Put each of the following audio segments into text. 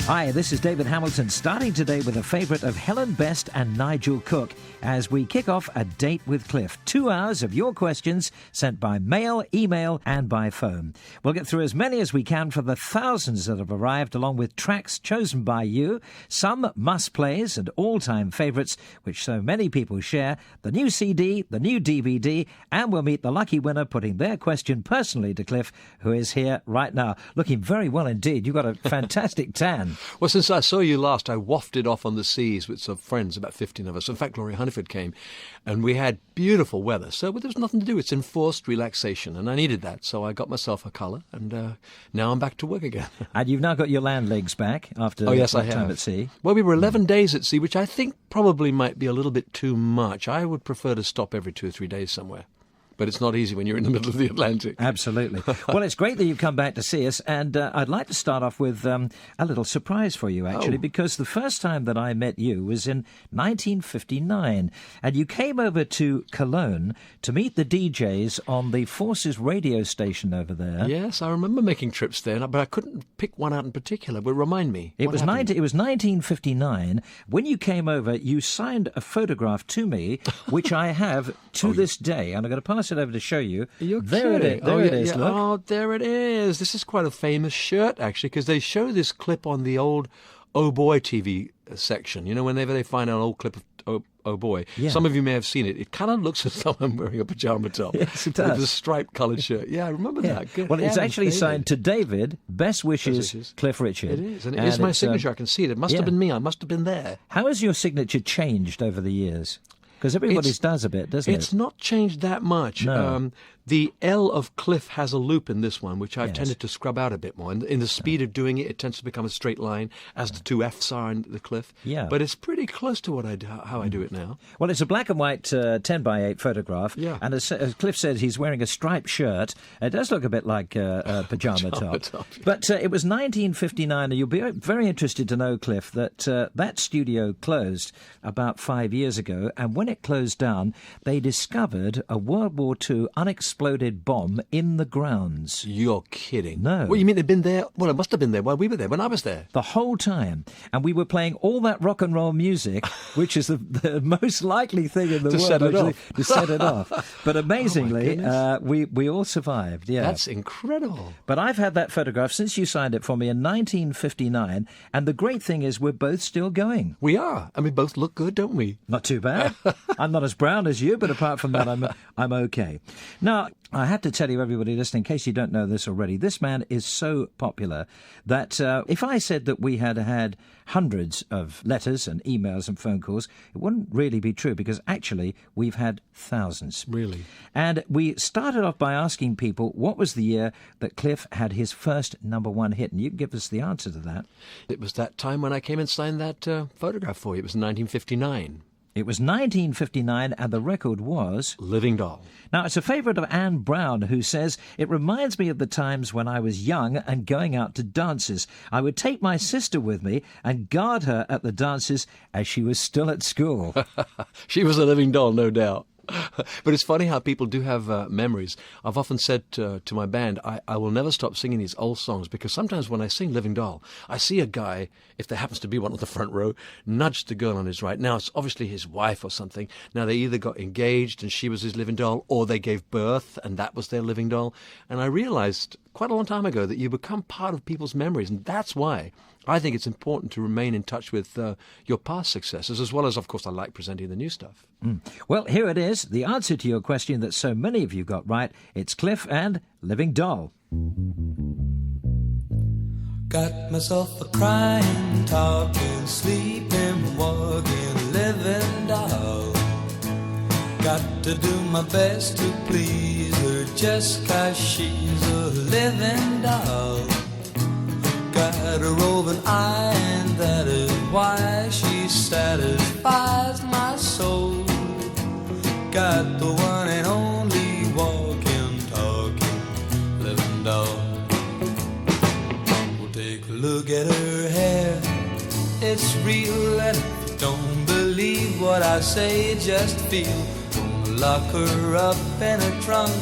Hi, this is David Hamilton, starting today with a favourite of Helen Best and Nigel Cook as we kick off A Date with Cliff. 2 hours of your questions sent by mail, email and by phone. We'll get through as many as we can for the thousands that have arrived, along with tracks chosen by you, some must-plays and all-time favourites, which so many people share, the new CD, the new DVD, and we'll meet the lucky winner putting their question personally to Cliff, who is here right now. Looking very well indeed. You've got a fantastic tan. Well, since I saw you last, I wafted off on the seas with some friends, about 15 of us. In fact, Gloria Hunniford came, and we had beautiful weather. So there was nothing to do. It's enforced relaxation, and I needed that. So I got myself a colour, and now I'm back to work again. And you've now got your land legs back after time at sea. Well, we were 11 days at sea, which I think probably might be a little bit too much. I would prefer to stop every 2 or 3 days somewhere. But it's not easy when you're in the middle of the Atlantic. Absolutely. Well, it's great that you've come back to see us, and I'd like to start off with a little surprise for you, actually, because the first time that I met you was in 1959, and you came over to Cologne to meet the DJs on the Forces radio station over there. Yes, I remember making trips there, but I couldn't pick one out in particular. But remind me. It was 1959. When you came over, you signed a photograph to me, which I have to this day, and I'm going to pass it over to show you. There it is. Look. Oh, there it is. This is quite a famous shirt, actually, because they show this clip on the old Oh Boy TV section. You know, whenever they find an old clip of Oh Boy. Yeah. Some of you may have seen it. It kind of looks as though I'm wearing a pajama top. Yes, it does. With a striped coloured shirt. Yeah, I remember that. Good Well, it's heavens, actually David. signed to David, Best wishes, Cliff Richard. It is, and it is my signature. I can see it. It must have been me. I must have been there. How has your signature changed over the years? Because everybody's does a bit, doesn't it? It's not changed that much. No. The L of Cliff has a loop in this one, which I've tended to scrub out a bit more. In the speed of doing it, it tends to become a straight line, as the 2 Fs are in the Cliff. Yeah. But it's pretty close to how I do it now. Well, it's a black and white 10 by 8 photograph. Yeah. And as Cliff says, he's wearing a striped shirt. It does look a bit like a pajama top. But it was 1959, and you'll be very interested to know, Cliff, that that studio closed about 5 years ago. And when it closed down, they discovered a World War II unexploded bomb in the grounds. You're kidding. No. Well, you mean they've been there? Well, it must have been there while we were there, when I was there. The whole time. And we were playing all that rock and roll music, which is the most likely thing in the world set it actually, off. to set it off. But amazingly, we all survived. Yeah. That's incredible. But I've had that photograph since you signed it for me in 1959, and the great thing is we're both still going. We are. And we both look good, don't we? Not too bad. I'm not as brown as you, but apart from that, I'm okay. Now, I have to tell you, everybody listening, in case you don't know this already, this man is so popular that if I said that we had had hundreds of letters and emails and phone calls, it wouldn't really be true, because actually we've had thousands. Really? And we started off by asking people what was the year that Cliff had his first #1 hit, and you can give us the answer to that. It was that time when I came and signed that photograph for you. It was in 1959. It was 1959, and the record was Living Doll. Now, it's a favourite of Anne Brown, who says, "It reminds me of the times when I was young and going out to dances. I would take my sister with me and guard her at the dances as she was still at school." She was a living doll, no doubt. But it's funny how people do have memories. I've often said to my band, I will never stop singing these old songs, because sometimes when I sing Living Doll, I see a guy, if there happens to be one on the front row, nudge the girl on his right. Now, it's obviously his wife or something. Now, they either got engaged and she was his living doll, or they gave birth and that was their living doll. And I realized quite a long time ago that you become part of people's memories, and that's why I think it's important to remain in touch with your past successes, as well as, of course, I like presenting the new stuff. Well, here it is, the answer to your question that so many of you got right. It's Cliff and Living Doll. Got myself a crying, talking, sleeping, walking, living doll. Got to do my best to please her just 'cause she's a living doll. Got a roving eye and that is why she satisfies my soul. Got the one and only walking, talking, living doll. Well, take a look at her hair, it's real, and if you don't believe what I say, just feel. Gonna lock her up in a trunk,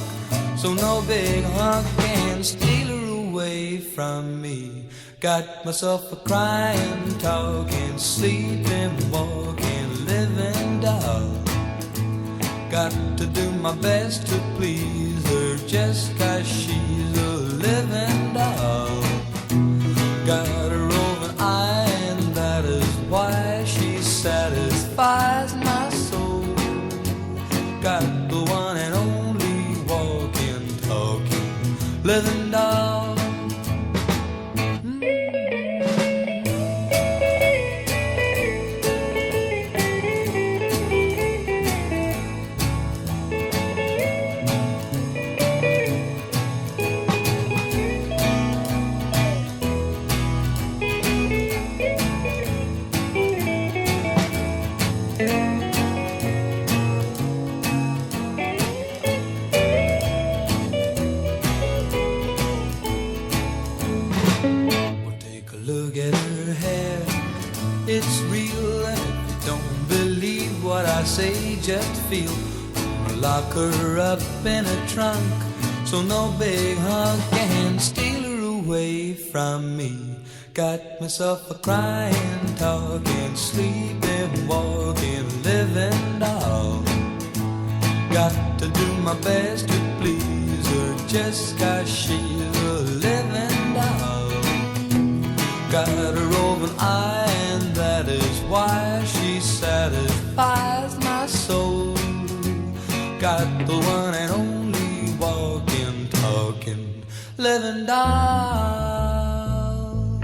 so no big hunk can steal her away from me. Got myself a crying, talking, sleeping, walking, living doll. Got to do my best to please her just 'cause she's a living doll. Got a roving eye and that is why she satisfies my soul. Got the one and only walking, talking, living doll. Look at her hair, it's real, and if you don't believe what I say, just feel. I'll lock her up in a trunk, so no big hunk can steal her away from me. Got myself a crying, talking, sleeping, walking, living doll. Got to do my best to please her just 'cause she's a living doll. Got a roving eye and that is why she satisfies my soul. Got the one and only walking, talking, living doll.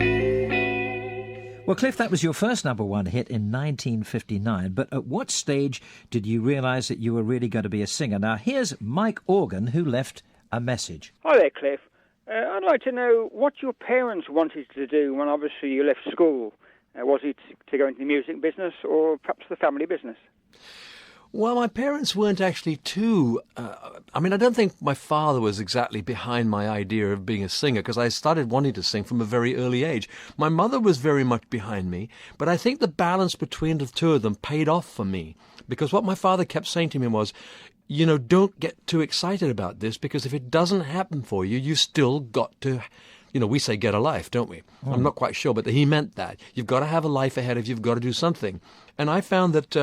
Well, Cliff, that was your first number one hit in 1959, but at what stage did you realise that you were really going to be a singer? Now, here's Mike Organ, who left a message. Hi there, Cliff. I'd like to know what your parents wanted to do when obviously you left school. Was it to go into the music business or perhaps the family business? Well, my parents weren't actually too... I don't think my father was exactly behind my idea of being a singer, because I started wanting to sing from a very early age. My mother was very much behind me, but I think the balance between the two of them paid off for me, because what my father kept saying to me was, you know, don't get too excited about this, because if it doesn't happen for you, you still got to... You know, we say get a life, don't we? I'm not quite sure, but he meant that. You've got to have a life ahead of you. You've got to do something. And I found that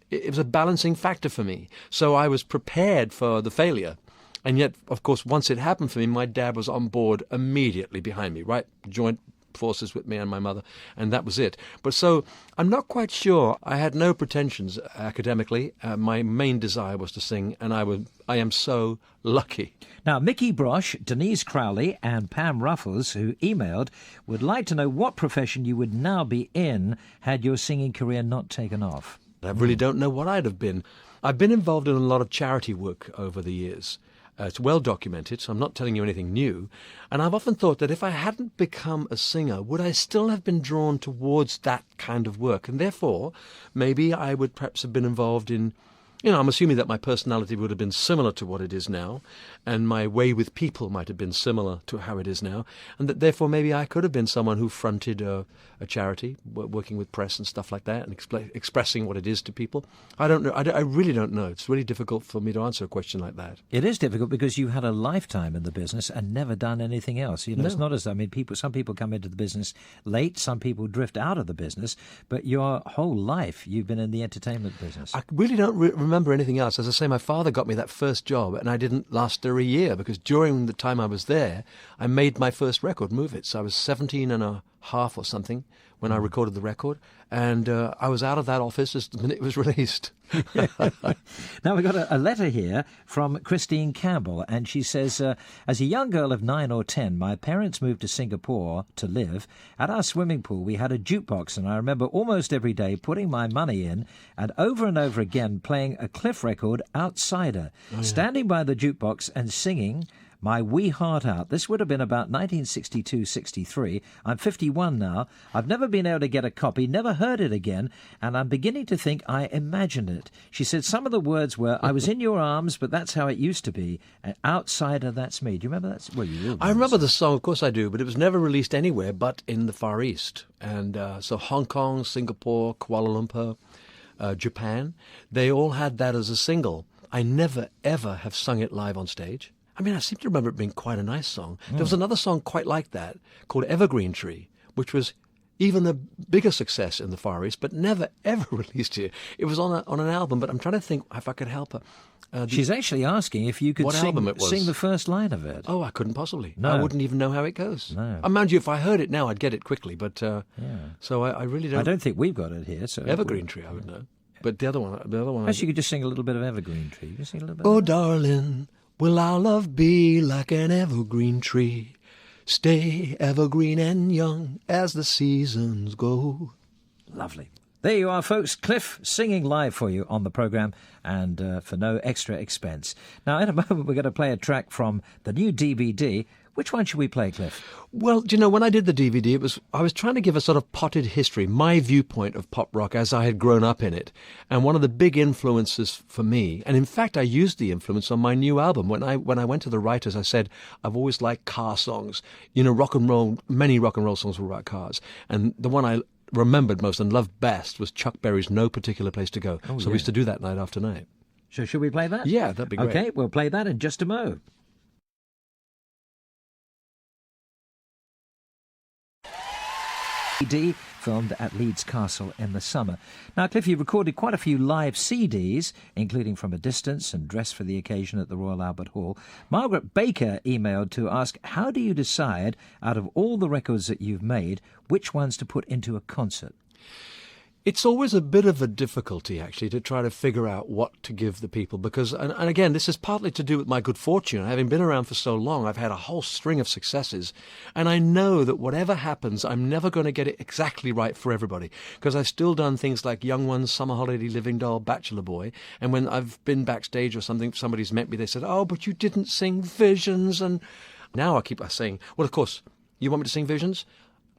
it was a balancing factor for me. So I was prepared for the failure. And yet, of course, once it happened for me, my dad was on board immediately behind me, right? Joint forces with me and my mother, and that was it. But so I'm not quite sure. I had no pretensions academically. My main desire was to sing, and I am so lucky. Now, Mickey Brosh, Denise Crowley and Pam Ruffles, who emailed, would like to know what profession you would now be in had your singing career not taken off. I really don't know what I'd have been. I've been involved in a lot of charity work over the years. It's well documented, so I'm not telling you anything new. And I've often thought that if I hadn't become a singer, would I still have been drawn towards that kind of work? And therefore, maybe I would perhaps have been involved in... You know, I'm assuming that my personality would have been similar to what it is now, and my way with people might have been similar to how it is now, and that therefore maybe I could have been someone who fronted a charity, working with press and stuff like that, and expressing what it is to people. I don't know. I really don't know. It's really difficult for me to answer a question like that. It is difficult because you had a lifetime in the business and never done anything else. You know, It's not as, some people come into the business late, some people drift out of the business, but your whole life you've been in the entertainment business. I really don't remember anything else. As I say, my father got me that first job, and I didn't last there a year, because during the time I was there, I made my first record, Move It. So I was 17 and a half or something when I recorded the record, and I was out of that office as the minute it was released. Now, we've got a letter here from Christine Campbell, and she says, as a young girl of 9 or 10, my parents moved to Singapore to live. At our swimming pool, we had a jukebox, and I remember almost every day putting my money in and over again playing a Cliff record, Outsider, standing by the jukebox and singing my wee heart out. This would have been about 1962-63. I'm 51 now. I've never been able to get a copy, never heard it again, and I'm beginning to think I imagined it. She said some of the words were, I was in your arms, but that's how it used to be. An outsider, that's me. Do you remember that? Well, you will. I remember the song, of course I do, but it was never released anywhere but in the Far East. And so Hong Kong, Singapore, Kuala Lumpur, Japan, they all had that as a single. I never, ever have sung it live on stage. I mean, I seem to remember it being quite a nice song. There was another song quite like that called Evergreen Tree, which was even a bigger success in the Far East, but never, ever released here. It was on an album, but I'm trying to think if I could help her. She's actually asking if you could What album it was. sing the first line of it. Oh, I couldn't possibly. No. I wouldn't even know how it goes. No. Mind you, if I heard it now, I'd get it quickly, but so I really don't. I don't think we've got it here. So Evergreen Tree, I would know. But the other one. Perhaps you could just sing a little bit of Evergreen Tree. You can sing a little bit. Oh, darling, will our love be like an evergreen tree? Stay evergreen and young as the seasons go. Lovely. There you are, folks. Cliff singing live for you on the programme and for no extra expense. Now, in a moment, we're going to play a track from the new DVD. Which one should we play, Cliff? Well, do you know, when I did the DVD, I was trying to give a sort of potted history, my viewpoint of pop rock as I had grown up in it. And one of the big influences for me, and in fact I used the influence on my new album. When I went to the writers, I said, I've always liked car songs. You know, rock and roll, many rock and roll songs were about cars. And the one I remembered most and loved best was Chuck Berry's No Particular Place to Go. So we used to do that night after night. So should we play that? Yeah, that'd be great. Okay, we'll play that in just a mo. CD filmed at Leeds Castle in the summer. Now, Cliff, you recorded quite a few live CDs, including From a Distance and Dress for the Occasion at the Royal Albert Hall. Margaret Baker emailed to ask, how do you decide, out of all the records that you've made, which ones to put into a concert? It's always a bit of a difficulty, actually, to try to figure out what to give the people because, and again, this is partly to do with my good fortune. Having been around for so long, I've had a whole string of successes, and I know that whatever happens, I'm never going to get it exactly right for everybody because I've still done things like Young Ones, Summer Holiday, Living Doll, Bachelor Boy, and when I've been backstage or something, somebody's met me, they said, oh, but you didn't sing Visions, and now I keep saying, well, of course, you want me to sing Visions?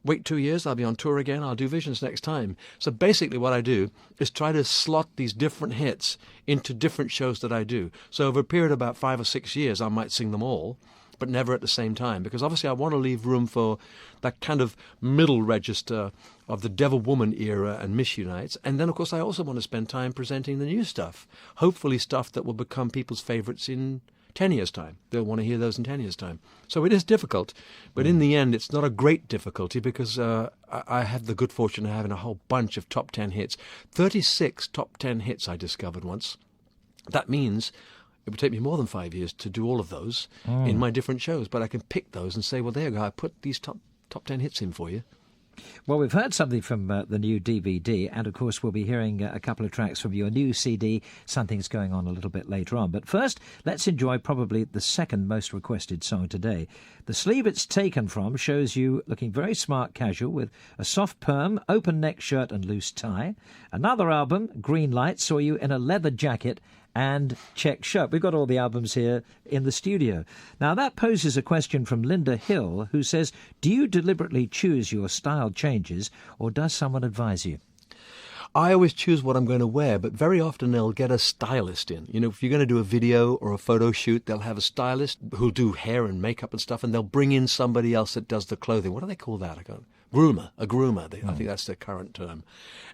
Wait 2 years, I'll be on tour again, I'll do Visions next time. So basically what I do is try to slot these different hits into different shows that I do. So over a period of about 5 or 6 years, I might sing them all, but never at the same time, because obviously I want to leave room for that kind of middle register of the Devil Woman era and Miss Unites. And then, of course, I also want to spend time presenting the new stuff, hopefully stuff that will become people's favourites in 10 years' time. They'll want to hear those in 10 years' time. So it is difficult, but in the end, it's not a great difficulty because I have the good fortune of having a whole bunch of top 10 hits. 36 top 10 hits I discovered once. That means it would take me more than 5 years to do all of those in my different shows, but I can pick those and say, well, there you go, I put these top 10 hits in for you. Well, we've heard something from the new DVD, and of course we'll be hearing a couple of tracks from your new CD, Something's Going On, a little bit later on. But first, let's enjoy probably the second most requested song today. The sleeve it's taken from shows you looking very smart casual with a soft perm, open neck shirt and loose tie. Another album, Green Light, saw you in a leather jacket and check shirt. We've got all the albums here in the studio. Now, that poses a question from Linda Hill, who says, do you deliberately choose your style changes, or does someone advise you? I always choose what I'm going to wear, but very often they'll get a stylist in. You know, if you're going to do a video or a photo shoot, they'll have a stylist who'll do hair and makeup and stuff, and they'll bring in somebody else that does the clothing. What do they call that? A groomer. I think that's the current term.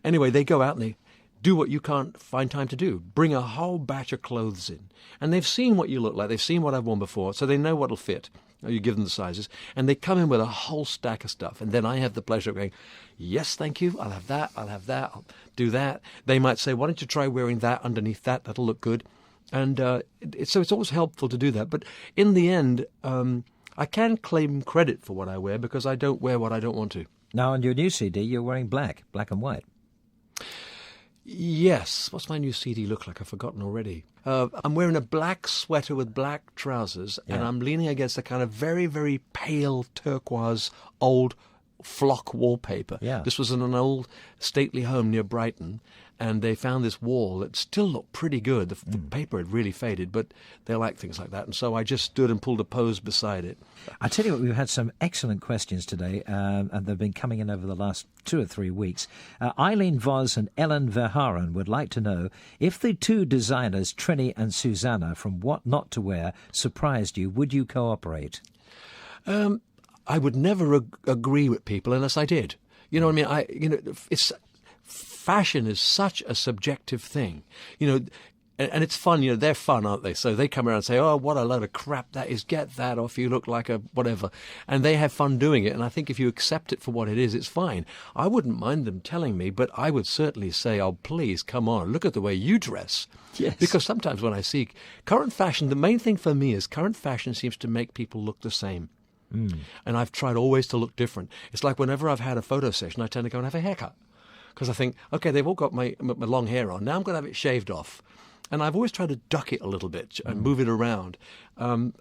Anyway, they go out and they do what you can't find time to do. Bring a whole batch of clothes in. And they've seen what you look like. They've seen what I've worn before, so they know what'll fit. You give them the sizes. And they come in with a whole stack of stuff. And then I have the pleasure of going, yes, thank you. I'll have that. I'll do that. They might say, why don't you try wearing that underneath that? That'll look good. And so it's always helpful to do that. But in the end, I can claim credit for what I wear because I don't wear what I don't want to. Now, on your new CD, you're wearing black and white. Yes. What's my new CD look like? I've forgotten already. I'm wearing a black sweater with black trousers, and I'm leaning against a kind of very, very pale turquoise old flock wallpaper. Yeah. This was in an old stately home near Brighton, and they found this wall that still looked pretty good. The paper had really faded, but they like things like that, and so I just stood and pulled a pose beside it. I tell you what, we've had some excellent questions today, and they've been coming in over the last 2 or 3 weeks. Eileen Voss and Ellen Verharen would like to know if the two designers, Trini and Susanna, from What Not to Wear, surprised you, would you cooperate? I would never agree with people unless I did. You know what I mean? Fashion is such a subjective thing. And it's fun. They're fun, aren't they? So they come around and say, "Oh, what a load of crap that is! Get that off! You look like a whatever," and they have fun doing it. And I think if you accept it for what it is, it's fine. I wouldn't mind them telling me, but I would certainly say, "Oh, please, come on! Look at the way you dress." Yes. Because sometimes when I see current fashion, the main thing for me is current fashion seems to make people look the same. And I've tried always to look different. It's like whenever I've had a photo session, I tend to go and have a haircut. Because I think, okay, they've all got my long hair on. Now I'm going to have it shaved off. And I've always tried to duck it a little bit and move it around. And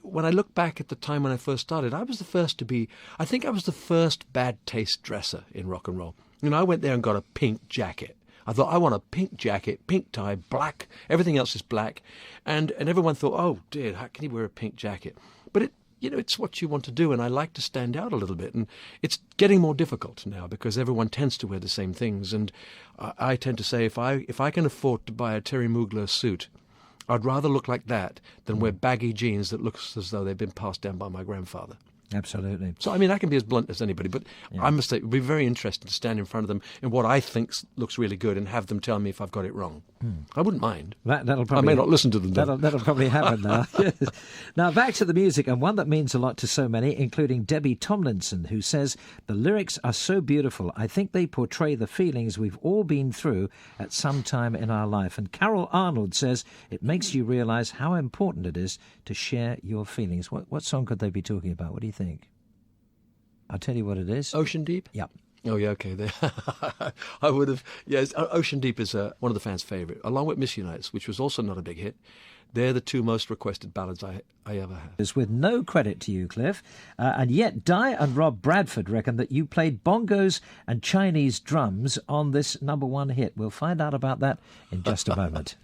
when I look back at the time when I first started, I was the first I think I was the first bad taste dresser in rock and roll. I went there and got a pink jacket. I thought, I want a pink jacket, pink tie, black, everything else is black. And everyone thought, oh dear, how can you wear a pink jacket? But it's what you want to do, and I like to stand out a little bit. And it's getting more difficult now because everyone tends to wear the same things. And I tend to say if I can afford to buy a Terry Mugler suit, I'd rather look like that than wear baggy jeans that looks as though they've been passed down by my grandfather. Absolutely. So, I can be as blunt as anybody, but I must say it would be very interesting to stand in front of them in what I think looks really good and have them tell me if I've got it wrong. I wouldn't mind. That'll probably, I may not listen to them, though. That'll probably happen now. Now, back to the music, and one that means a lot to so many, including Debbie Tomlinson, who says, the lyrics are so beautiful. I think they portray the feelings we've all been through at some time in our life. And Carol Arnold says, it makes you realise how important it is to share your feelings. What song could they be talking about? What do you think? I'll tell you what it is. Ocean Deep? Yep. Oh, yeah, okay. I would have... Yes, Ocean Deep is one of the fans' favourite, along with Miss Unites, which was also not a big hit. They're the two most requested ballads I ever had. It's with no credit to you, Cliff. And yet Di and Rob Bradford reckon that you played bongos and Chinese drums on this #1 hit. We'll find out about that in just a moment.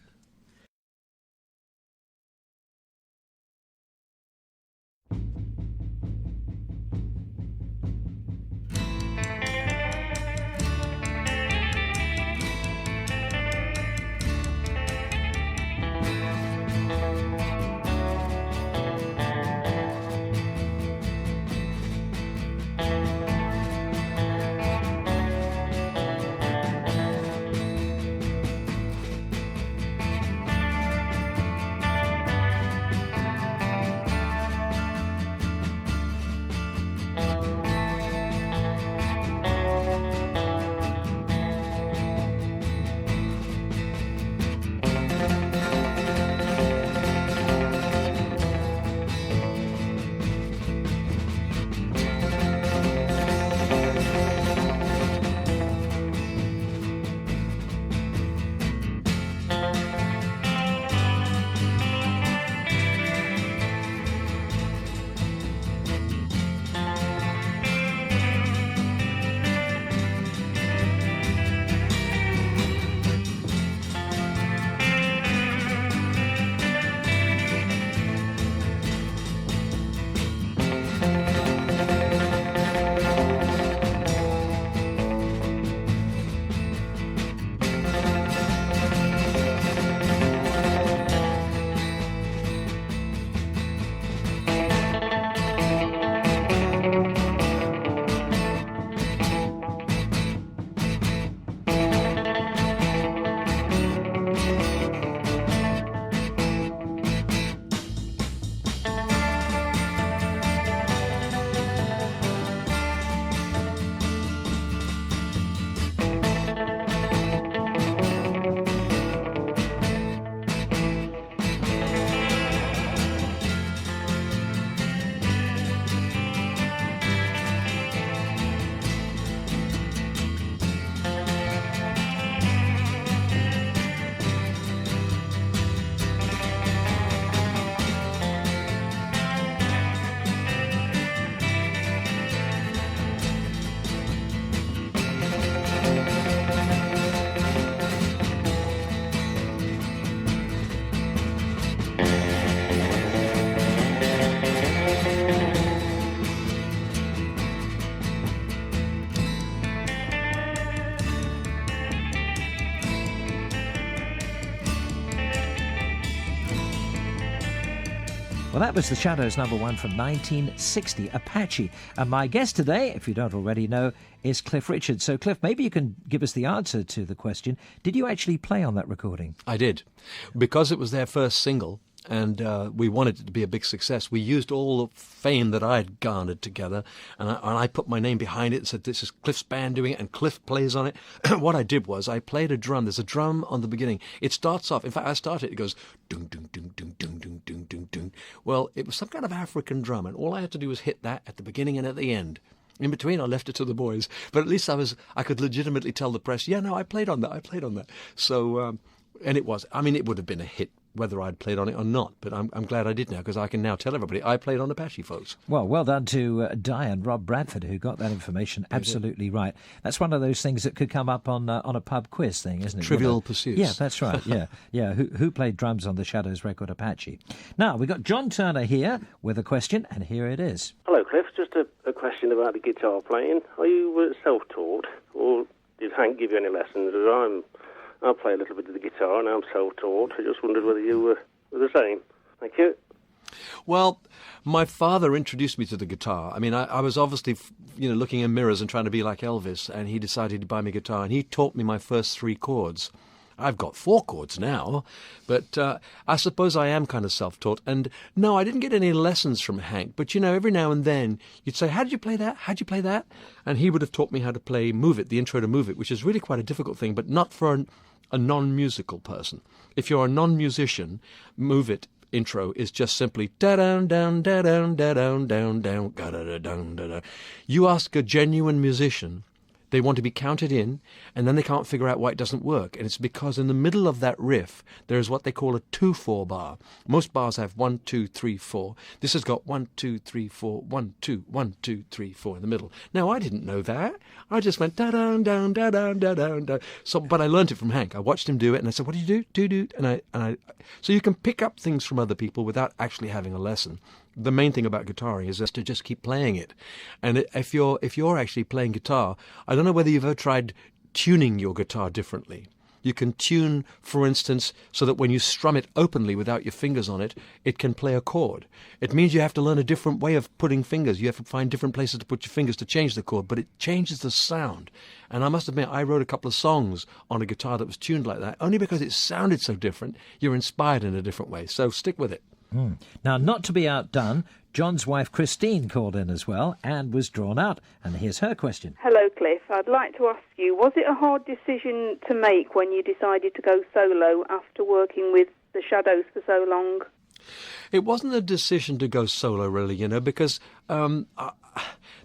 Well, that was the Shadows' number one from 1960, Apache. And my guest today, if you don't already know, is Cliff Richard. So, Cliff, maybe you can give us the answer to the question. Did you actually play on that recording? I did. Because it was their first single, and we wanted it to be a big success, we used all the fame that I had garnered together, and I put my name behind it and said, this is Cliff's band doing it, and Cliff plays on it. What I did was I played a drum. There's a drum on the beginning. It starts off, in fact, I started, it goes, dung, dung, dung, dung, dung, dung, dung, dung, dung. Well, it was some kind of African drum, and all I had to do was hit that at the beginning and at the end. In between, I left it to the boys. But at least I could legitimately tell the press, yeah, no, I played on that. So, and it was. I mean, it would have been a hit whether I'd played on it or not. But I'm glad I did now, because I can now tell everybody I played on Apache, folks. Well done to Di and Rob Bradford, who got that information absolutely right. That's one of those things that could come up on a pub quiz thing, isn't it? Trivial Pursuits. Yeah, that's right. Yeah. Who played drums on the Shadows record Apache? Now, we've got John Turner here with a question, and here it is. Hello, Cliff. Just a question about the guitar playing. Are you self-taught, or did Hank give you any lessons? I play a little bit of the guitar, and I'm self-taught. I just wondered whether you were the same. Thank you. Well, my father introduced me to the guitar. I mean, I was obviously, looking in mirrors and trying to be like Elvis, and he decided to buy me a guitar, and he taught me my first 3 chords. I've got 4 chords now, but I suppose I am kind of self-taught. And no, I didn't get any lessons from Hank, but every now and then you'd say, how did you play that? How'd you play that? And he would have taught me how to play Move It, the intro to Move It, which is really quite a difficult thing, but not for a non-musical person. If you're a non-musician, Move It intro is just simply da-down, down, da-down, da-down, down, down, ga-da-da-down, da-da. You ask a genuine musician, they want to be counted in, and then they can't figure out why it doesn't work. And it's because in the middle of that riff, there is what they call a 2/4 bar. Most bars have 1, 2, 3, 4. This has got 1, 2, 3, 4, 1, 2, 1, 2, 3, 4 in the middle. Now, I didn't know that. I just went da-down, down, da-down, da-down, da. So, but I learned it from Hank. I watched him do it, and I said, what do you do? Do. And I. So you can pick up things from other people without actually having a lesson. The main thing about guitaring is just to just keep playing it. And if you're actually playing guitar, I don't know whether you've ever tried tuning your guitar differently. You can tune, for instance, so that when you strum it openly without your fingers on it, it can play a chord. It means you have to learn a different way of putting fingers. You have to find different places to put your fingers to change the chord, but it changes the sound. And I must admit, I wrote a couple of songs on a guitar that was tuned like that, only because it sounded so different. You're inspired in a different way. So stick with it. Now, not to be outdone, John's wife Christine called in as well and was drawn out. And here's her question. Hello, Cliff. I'd like to ask you, was it a hard decision to make when you decided to go solo after working with the Shadows for so long? It wasn't a decision to go solo, really, because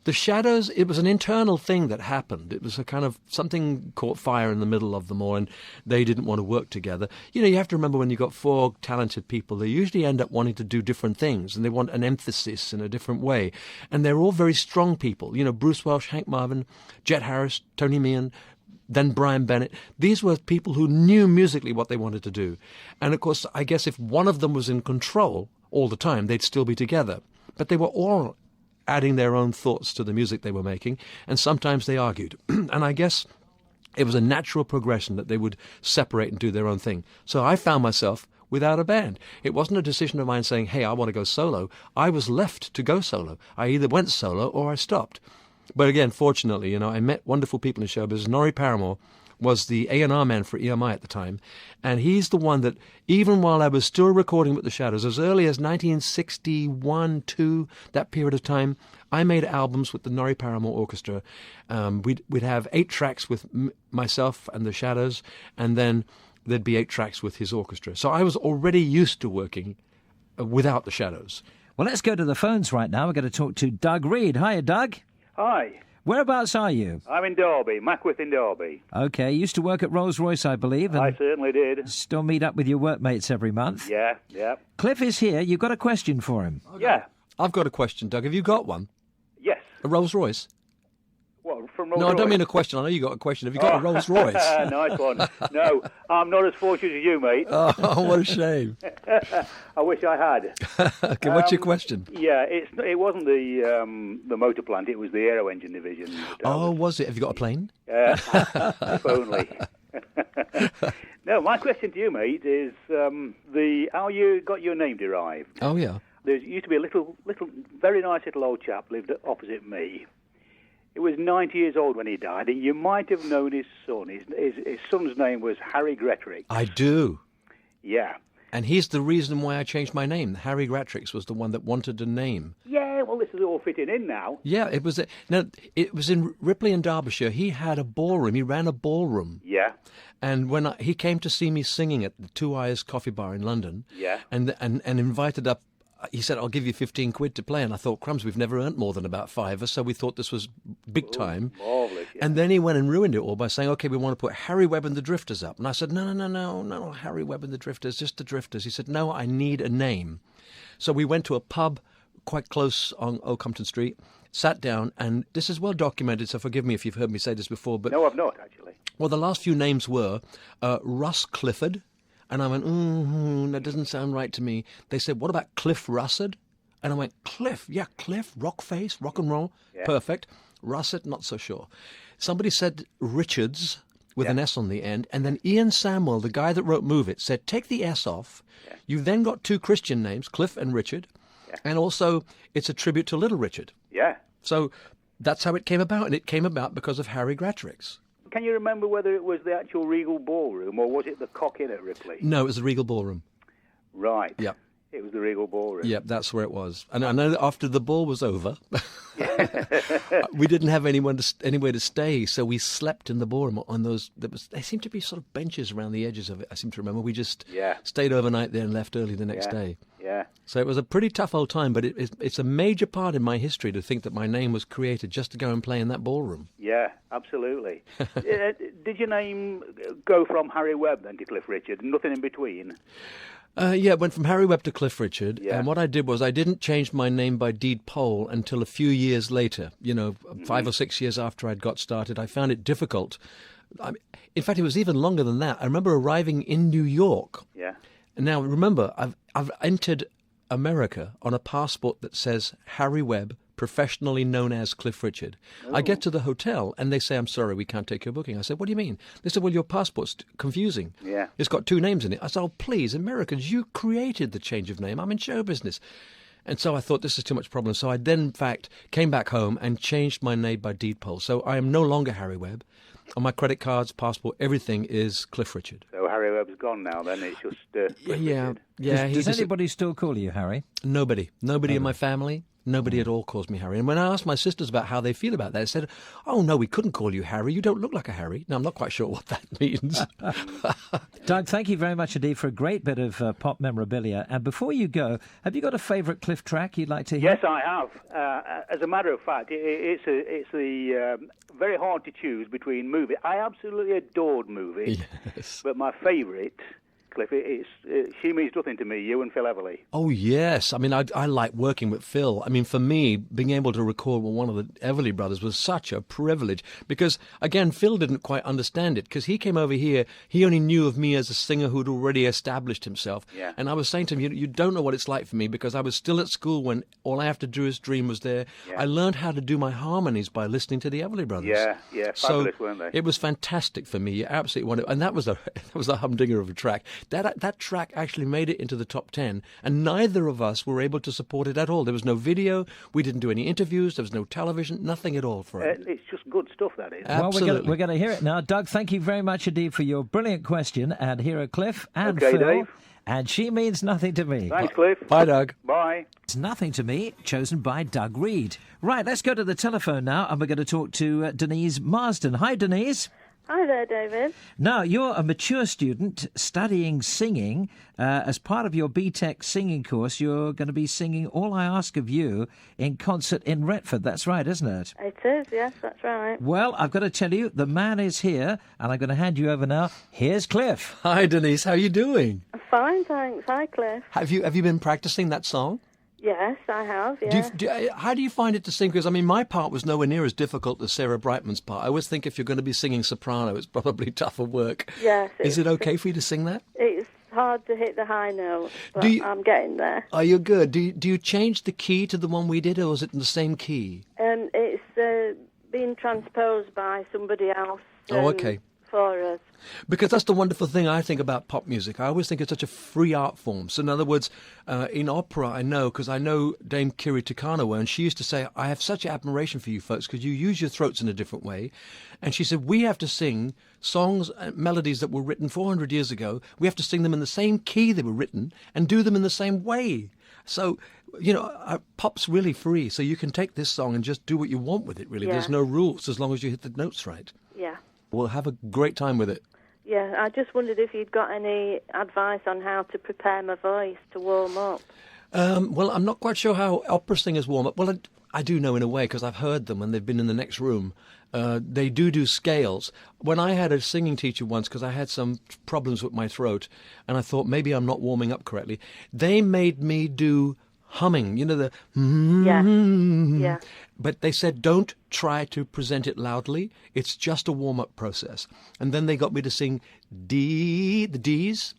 the Shadows, it was an internal thing that happened. It was a kind of something caught fire in the middle of them all, and they didn't want to work together. You have to remember when you've got 4 talented people, they usually end up wanting to do different things, and they want an emphasis in a different way. And they're all very strong people. Bruce Welch, Hank Marvin, Jet Harris, Tony Meehan, then Brian Bennett. These were people who knew musically what they wanted to do. And, of course, I guess if one of them was in control all the time, they'd still be together. But they were all adding their own thoughts to the music they were making, and sometimes they argued. And I guess it was a natural progression that they would separate and do their own thing. So I found myself without a band. It wasn't a decision of mine saying, hey, I want to go solo. I was left to go solo. I either went solo or I stopped. But again, fortunately, I met wonderful people in show business. Norrie Paramore was the A&R man for EMI at the time, and he's the one that, even while I was still recording with the Shadows, as early as 1961, 2, that period of time, I made albums with the Norrie Paramore Orchestra. We'd have 8 tracks with myself and the Shadows, and then there'd be 8 tracks with his orchestra. So I was already used to working without the Shadows. Well, let's go to the phones right now. We're going to talk to Doug Reed. Hiya, Doug. Hi. Whereabouts are you? I'm in Derby, Mackworth in Derby. Okay, used to work at Rolls-Royce, I believe. And I certainly did. Still meet up with your workmates every month. Yeah. Cliff is here. You've got a question for him. Yeah. I've got a question, Doug. Have you got one? Yes. A Rolls-Royce? What, from Rolls-Royce? No, I don't mean a question. I know you got a question. Have you got a Rolls-Royce? Nice one. No, I'm not as fortunate as you, mate. Oh, what a shame. I wish I had. Okay, what's your question? Yeah, it wasn't the motor plant, it was the aero engine division. Oh, was it? Have you got a plane? If only. No, my question to you, mate, is how you got your name derived. Oh, yeah. there used to be a little, very nice little old chap lived opposite me. He was 90 years old when he died. You might have known his son. His son's name was Harry Gretrix. I do. Yeah. And he's the reason why I changed my name. Harry Gretrix was the one that wanted a name. Yeah, well, this is all fitting in now. Yeah, it was. It was in Ripley in Derbyshire. He had a ballroom. He ran a ballroom. Yeah. And when he came to see me singing at the Two Eyes Coffee Bar in London, Yeah. and invited up, he said, "I'll give you 15 quid to play." And I thought, crumbs, we've never earned more than about £5, so we thought this was big time. Marvellous, yeah. And then he went and ruined it all by saying, "Okay, we want to put Harry Webb and the Drifters up." And I said, no, Harry Webb and the Drifters, just the Drifters. He said, "No, I need a name." So we went to a pub quite close on Oakhampton Street, sat down, and this is well documented, so forgive me if you've heard me say this before. But No, I've not, actually. well, the last few names were Russ Clifford. And I went, that doesn't sound right to me. They said, "What about Cliff Russell?" And I went, "Cliff, yeah, Cliff, rock face, rock and roll, perfect. Russell, not so sure." Somebody said Richards with an S on the end. And then Ian Samwell, the guy that wrote Move It, said, "Take the S off." Yeah. You've then got two Christian names, Cliff and Richard. Yeah. And also, it's a tribute to Little Richard. Yeah. So that's how it came about. And it came about because of Harry Gretrix. Can you remember whether it was the actual Regal Ballroom or was it the Cock Inn at Ripley? No, it was the Regal Ballroom. Right. Yep. It was the Regal Ballroom. Yep, that's where it was. And I know that after the ball was over, we didn't have anywhere to stay, so we slept in the ballroom on those. There seemed to be sort of benches around the edges of it. I seem to remember. We just stayed overnight there and left early the next day. Yeah. So it was a pretty tough old time, but it's a major part in my history to think that my name was created just to go and play in that ballroom. Yeah, absolutely. Did your name go from Harry Webb then to Cliff Richard? Nothing in between? Yeah, it went from Harry Webb to Cliff Richard. Yeah. And what I did was I didn't change my name by deed poll until a few years later, 5 or 6 years after I'd got started. I found it difficult. In fact, it was even longer than that. I remember arriving in New York. Yeah. Now, remember, I've entered America on a passport that says Harry Webb, professionally known as Cliff Richard. Oh. I get to the hotel and they say, "I'm sorry, we can't take your booking." I said, "What do you mean?" They said, "Well, your passport's confusing. Yeah. It's got two names in it." I said, "Oh, please, Americans, you created the change of name. I'm in show business." And so I thought, this is too much problem. So I then, in fact, came back home and changed my name by deed poll. So I am no longer Harry Webb. On my credit cards, passport, everything is Cliff Richard. So Harry Webb's gone now, then it's just Cliff Richard. Yeah. Does anybody still call you Harry? Nobody in my family. Nobody at all calls me Harry. And when I asked my sisters about how they feel about that, they said, "Oh, no, we couldn't call you Harry. You don't look like a Harry." Now, I'm not quite sure what that means. Doug, thank you very much indeed for a great bit of pop memorabilia. And before you go, have you got a favourite Cliff track you'd like to hear? Yes, I have. As a matter of fact, it's very hard to choose between Move It. I absolutely adored Move It. Yes. But my favourite, Cliff, She Means Nothing to Me, you and Phil Everly. Oh, yes. I mean, I like working with Phil. I mean, for me, being able to record with one of the Everly brothers was such a privilege because, again, Phil didn't quite understand it because he came over here. He only knew of me as a singer who'd already established himself. Yeah. And I was saying to him, you don't know what it's like for me because I was still at school when All I Have to Do Is Dream was there. Yeah. I learned how to do my harmonies by listening to the Everly brothers. Yeah, fabulous, weren't they? It was fantastic for me. You absolutely wanted, and that was a humdinger of a track. That track actually made it into the top 10, and neither of us were able to support it at all. There was no video. We didn't do any interviews. There was no television. Nothing at all for it. It's just good stuff, that is. Absolutely. Well, we're going to hear it now. Doug, thank you very much indeed for your brilliant question. And here are Cliff and Okay, Phil. Dave. And She Means Nothing to Me. Thanks, Cliff. Bye, Doug. Bye. It's Nothing to Me, chosen by Doug Reed. Right, let's go to the telephone now, and we're going to talk to Denise Marsden. Hi, Denise. Hi there, David. Now, you're a mature student studying singing. As part of your BTEC singing course, you're going to be singing All I Ask of You in concert in Retford. That's right, isn't it? It is, yes, that's right. Well, I've got to tell you, the man is here, and I'm going to hand you over now. Here's Cliff. Hi, Denise. How are you doing? Fine, thanks. Hi, Cliff. Have you been practicing that song? Yes, I have, yeah. How do you find it to sing? Because, I mean, my part was nowhere near as difficult as Sarah Brightman's part. I always think if you're going to be singing soprano, it's probably tougher work. Yes. Is it okay for you to sing that? It's hard to hit the high notes, but I'm getting there. Are you good? Do you change the key to the one we did, or is it in the same key? It's being transposed by somebody else. Oh, okay. for us. Because that's the wonderful thing I think about pop music. I always think it's such a free art form. So in other words, in opera, I know, because I know Dame Kiri Te Kanawa, and she used to say, I have such admiration for you folks because you use your throats in a different way. And she said, we have to sing songs and melodies that were written 400 years ago. We have to sing them in the same key they were written and do them in the same way. So, pop's really free. So you can take this song and just do what you want with it, really. Yeah. There's no rules as long as you hit the notes right. Yeah. We'll have a great time with it. Yeah, I just wondered if you'd got any advice on how to prepare my voice to warm up. Well, I'm not quite sure how opera singers warm up. Well, I do know in a way because I've heard them when they've been in the next room. They do scales. When I had a singing teacher once, because I had some problems with my throat, and I thought maybe I'm not warming up correctly, they made me do humming, the Yeah. But they said don't try to present it loudly. It's just a warm-up process. And then they got me to sing the D's,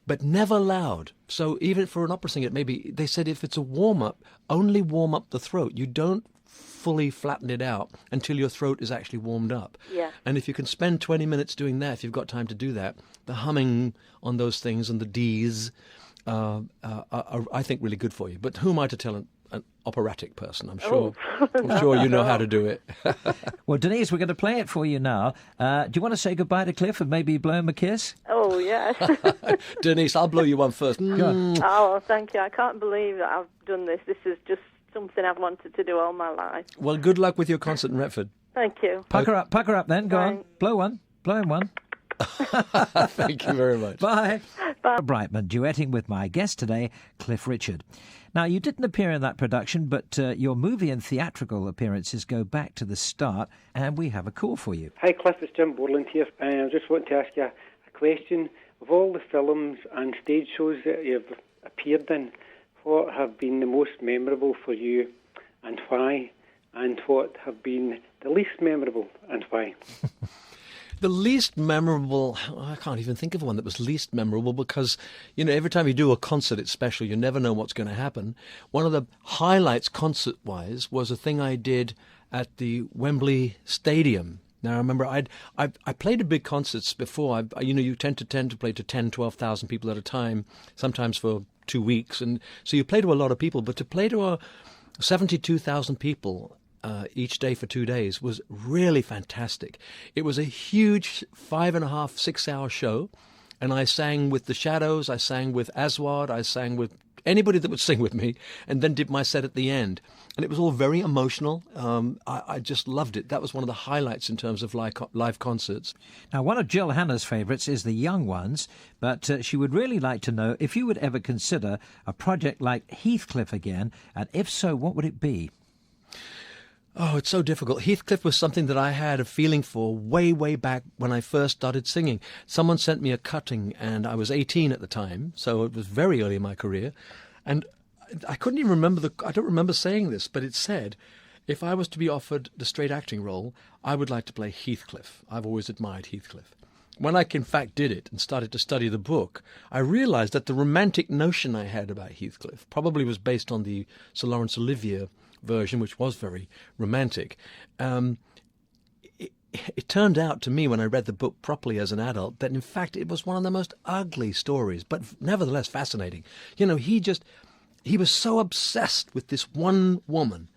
but never loud. So even for an opera singer, maybe they said if it's a warm-up, only warm up the throat. You don't fully flatten it out until your throat is actually warmed up. Yeah. And if you can spend 20 minutes doing that, if you've got time to do that, the humming on those things and the D's are, I think, really good for you. But who am I to tell an operatic person? I'm sure I'm sure you know how to do it. Well, Denise, we're going to play it for you now. Do you want to say goodbye to Cliff and maybe blow him a kiss? Oh, yes. Denise, I'll blow you one first. Oh, thank you. I can't believe that I've done this. This is just something I've wanted to do all my life. Well, good luck with your concert in Retford. Thank you. Pucker up then. Go on. Blow him one. Thank you very much. Bye. Brightman duetting with my guest today, Cliff Richard. Now, you didn't appear in that production, but your movie and theatrical appearances go back to the start, and we have a call for you. Hi, Cliff. It's Jim Borland here. I just want to ask you a question. Of all the films and stage shows that you've appeared in, what have been the most memorable for you and why? And what have been the least memorable and why? The least memorable, I can't even think of one that was least memorable because, every time you do a concert, it's special. You never know what's going to happen. One of the highlights concert-wise was a thing I did at the Wembley Stadium. Now, I remember I played at big concerts before. You tend to play to 10, 12,000 people at a time, sometimes for 2 weeks. And so you play to a lot of people, but to play to 72,000 people each day for 2 days was really fantastic. It was a huge 5.5, 6 hour show, and I sang with the Shadows, I sang with Aswad, I sang with anybody that would sing with me, and then did my set at the end. And it was all very emotional. I just loved it. That was one of the highlights in terms of live concerts. Now, one of Jill Hannah's favourites is The Young Ones, but she would really like to know if you would ever consider a project like Heathcliff again, and if so, what would it be? Oh, it's so difficult. Heathcliff was something that I had a feeling for way, way back when I first started singing. Someone sent me a cutting, and I was 18 at the time, so it was very early in my career. And I couldn't even remember I don't remember saying this, but it said, if I was to be offered the straight acting role, I would like to play Heathcliff. I've always admired Heathcliff. When I, in fact, did it and started to study the book, I realized that the romantic notion I had about Heathcliff probably was based on the Sir Laurence Olivier version, which was very romantic. It turned out to me when I read the book properly as an adult that in fact it was one of the most ugly stories, but nevertheless fascinating. He was so obsessed with this one woman.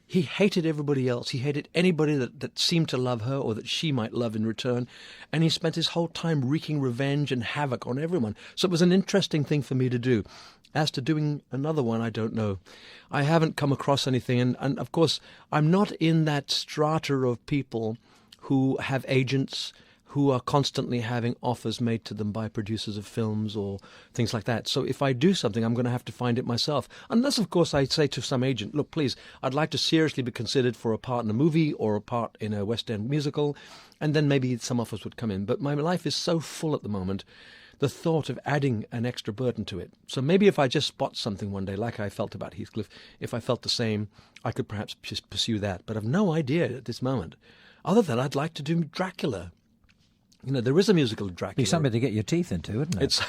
He hated everybody else. He hated anybody that seemed to love her or that she might love in return. And he spent his whole time wreaking revenge and havoc on everyone. So it was an interesting thing for me to do. As to doing another one, I don't know. I haven't come across anything. And of course, I'm not in that strata of people who have agents who are constantly having offers made to them by producers of films or things like that. So if I do something, I'm going to have to find it myself. Unless, of course, I say to some agent, look, please, I'd like to seriously be considered for a part in a movie or a part in a West End musical, and then maybe some offers would come in. But my life is so full at the moment, the thought of adding an extra burden to it. So maybe if I just spot something one day, like I felt about Heathcliff, if I felt the same, I could perhaps just pursue that. But I've no idea at this moment. Other than I'd like to do Dracula. There is a musical Dracula. Be something to get your teeth into, wouldn't it?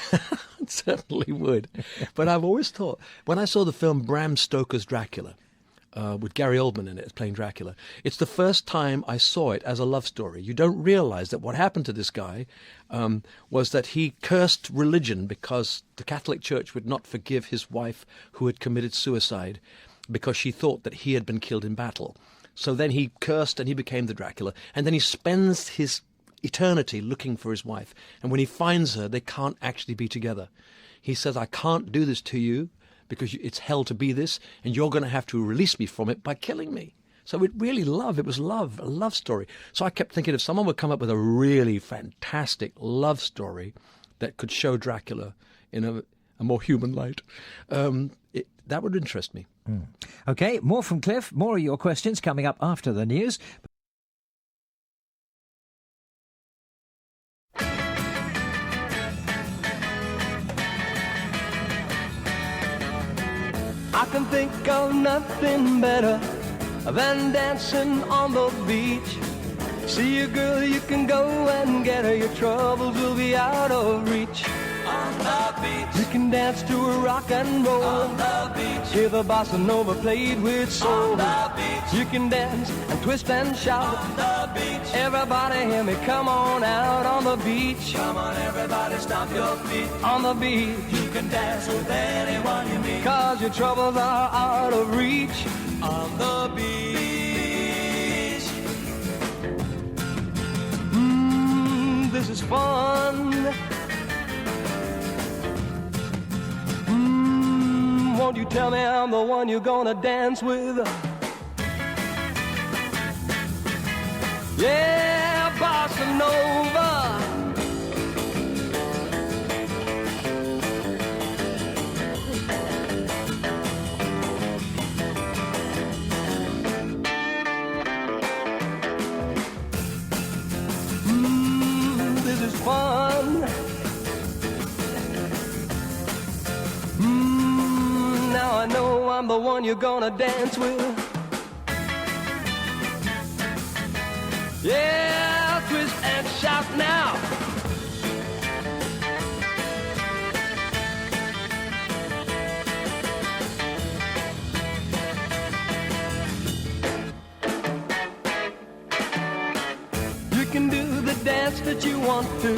It certainly would. But I've always thought, when I saw the film Bram Stoker's Dracula, with Gary Oldman in it, playing Dracula. It's the first time I saw it as a love story. You don't realize that what happened to this guy was that he cursed religion because the Catholic Church would not forgive his wife who had committed suicide because she thought that he had been killed in battle. So then he cursed and he became the Dracula. And then he spends his eternity looking for his wife. And when he finds her, they can't actually be together. He says, I can't do this to you because it's hell to be this, and you're going to have to release me from it by killing me. So it was love, a love story. So I kept thinking if someone would come up with a really fantastic love story that could show Dracula in a more human light, that would interest me. OK, more from Cliff, more of your questions coming up after the news. I can think of nothing better than dancing on the beach. See a girl, you can go and get her. Your troubles will be out of reach. On the beach, you can dance to a rock and roll. On the beach, hear the bossa nova played with soul. On the beach, you can dance and twist and shout. On the beach, everybody hear me, come on out on the beach. Come on, everybody, stomp your feet. On the beach, you can dance with anyone you meet. 'Cause your troubles are out of reach. On the beach. This is fun. Won't you tell me I'm the one you're gonna dance with? Yeah, bossa nova. This is fun. Now I know I'm the one you're gonna dance with. Yeah, twist and shout now. You can do the dance that you want to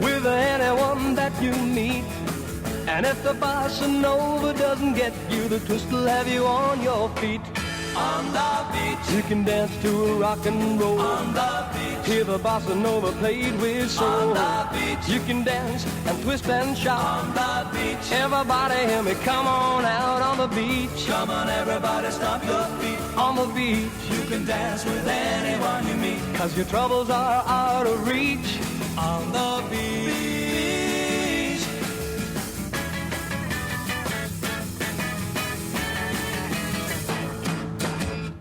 with anyone that you meet. And if the bossa nova doesn't get you, the twist will have you on your feet. On the beach, you can dance to a rock and roll. On the beach, hear the bossa nova played with soul. On the beach, you can dance and twist and shout. On the beach, everybody hear me, come on out on the beach. Come on, everybody, stomp your feet. On the beach, you can dance with anyone you meet. 'Cause your troubles are out of reach. On the beach.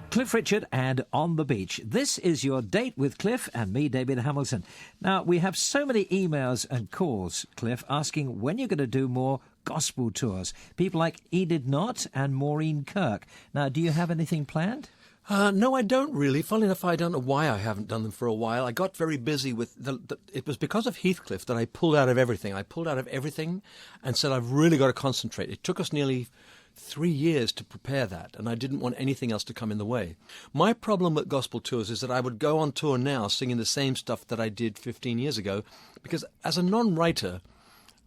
Cliff Richard and On the Beach. This is your date with Cliff and me, David Hamilton. Now, we have so many emails and calls, Cliff, asking when you're going to do more gospel tours. People like Enid Knott and Maureen Kirk. Now, do you have anything planned? No, I don't really. Funnily enough, I don't know why I haven't done them for a while. I got very busy with it was because of Heathcliff that I pulled out of everything. I pulled out of everything and said, I've really got to concentrate. It took us nearly 3 years to prepare that, and I didn't want anything else to come in the way. My problem with gospel tours is that I would go on tour now singing the same stuff that I did 15 years ago, because as a non-writer,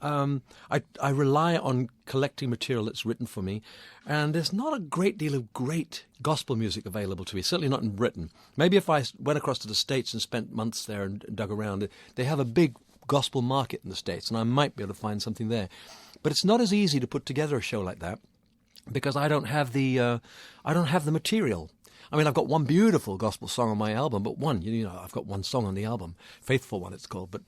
I rely on collecting material that's written for me, and there's not a great deal of great gospel music available to me, certainly not in Britain. Maybe if I went across to the States and spent months there and dug around, they have a big gospel market in the States, and I might be able to find something there. But it's not as easy to put together a show like that, because I don't have the material. I mean, I've got one beautiful gospel song on my album, but I've got one song on the album, Faithful One it's called. But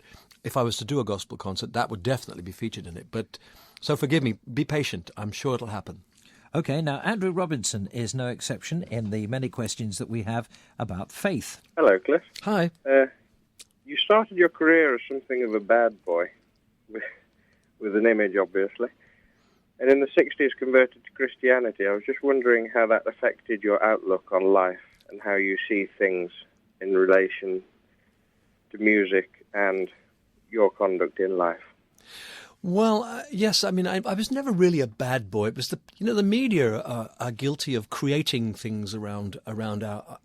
if I was to do a gospel concert, that would definitely be featured in it. But so forgive me, be patient. I'm sure it'll happen. Okay, now Andrew Robinson is no exception in the many questions that we have about faith. Hello, Cliff. Hi. You started your career as something of a bad boy, with an image, obviously. And in the 60s converted to Christianity. I was just wondering how that affected your outlook on life and how you see things in relation to music and your conduct in life. Well, yes. I mean, I was never really a bad boy. It was the media are guilty of creating things around our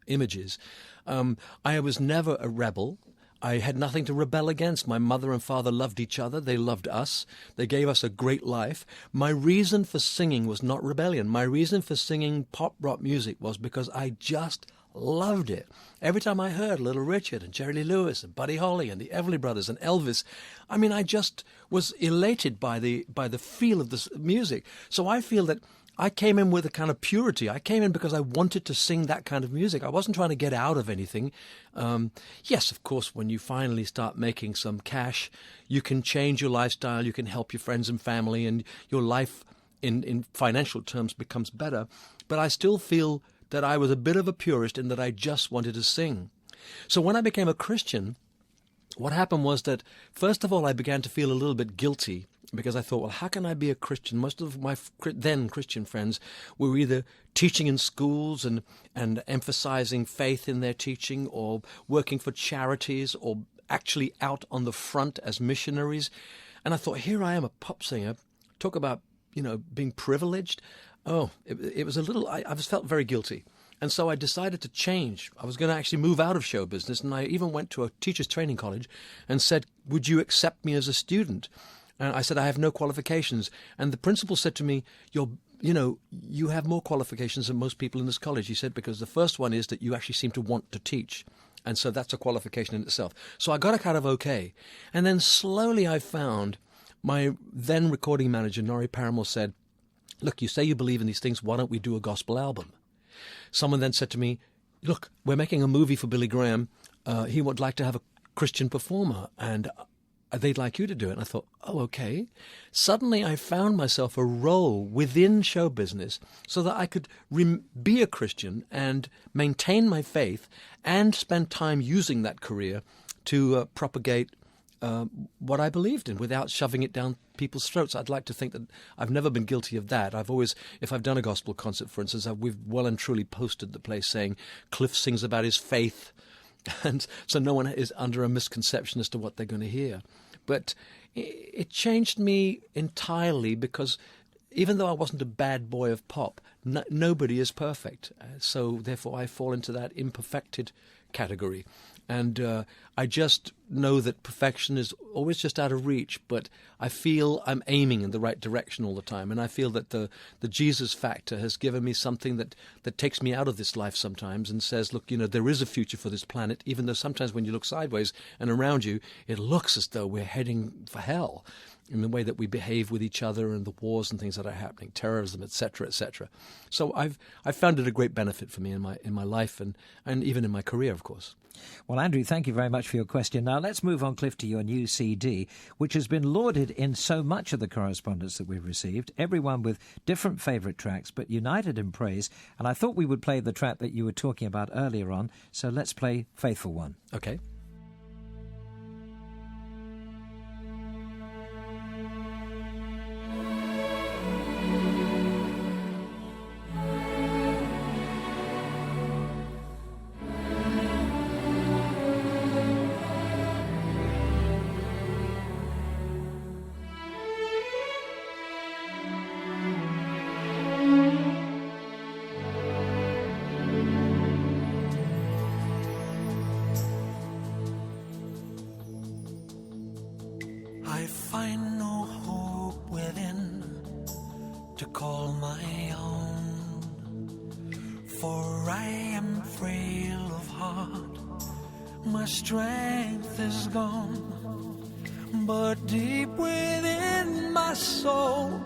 images. I was never a rebel. I had nothing to rebel against. My mother and father loved each other. They loved us. They gave us a great life. My reason for singing was not rebellion. My reason for singing pop rock music was because I just loved it. Every time I heard Little Richard and Jerry Lee Lewis and Buddy Holly and the Everly Brothers and Elvis, I mean, I just was elated by the feel of this music. So I feel that I came in with a kind of purity. I came in because I wanted to sing that kind of music. I wasn't trying to get out of anything. Yes, of course, when you finally start making some cash, you can change your lifestyle, you can help your friends and family, and your life in financial terms becomes better. But I still feel that I was a bit of a purist in that I just wanted to sing. So when I became a Christian, what happened was that, first of all, I began to feel a little bit guilty, because I thought, well, how can I be a Christian? Most of my then Christian friends were either teaching in schools and emphasizing faith in their teaching, or working for charities, or actually out on the front as missionaries. And I thought, here I am, a pop singer. Talk about, being privileged. Oh, it was a little, I felt very guilty. And so I decided to change. I was going to actually move out of show business, and I even went to a teacher's training college and said, would you accept me as a student? And I said, I have no qualifications. And the principal said to me, you have more qualifications than most people in this college. He said, because the first one is that you actually seem to want to teach. And so that's a qualification in itself. So I got a kind of okay. And then slowly I found my then recording manager, Norrie Paramore, said, look, you say you believe in these things. Why don't we do a gospel album? Someone then said to me, look, we're making a movie for Billy Graham. He would like to have a Christian performer, and they'd like you to do it. And I thought, oh, okay. Suddenly I found myself a role within show business so that I could be a Christian and maintain my faith and spend time using that career to propagate what I believed in without shoving it down people's throats. I'd like to think that I've never been guilty of that. I've always, if I've done a gospel concert, for instance, we've well and truly posted the place saying Cliff sings about his faith, and so no one is under a misconception as to what they're going to hear. But it changed me entirely, because even though I wasn't a bad boy of pop, nobody is perfect. So therefore I fall into that imperfected category. And I just know that perfection is always just out of reach, but I feel I'm aiming in the right direction all the time. And I feel that the Jesus factor has given me something that takes me out of this life sometimes and says, look, there is a future for this planet, even though sometimes when you look sideways and around you, it looks as though we're heading for hell in the way that we behave with each other and the wars and things that are happening, terrorism, etc., etc. So I've found it a great benefit for me in my life and even in my career, of course. Well, Andrew, thank you very much for your question. Now, let's move on, Cliff, to your new CD, which has been lauded in so much of the correspondence that we've received, everyone with different favourite tracks, but united in praise. And I thought we would play the track that you were talking about earlier on, so let's play Faithful One. Okay. I find no hope within to call my own, for I am frail of heart, my strength is gone, but deep within my soul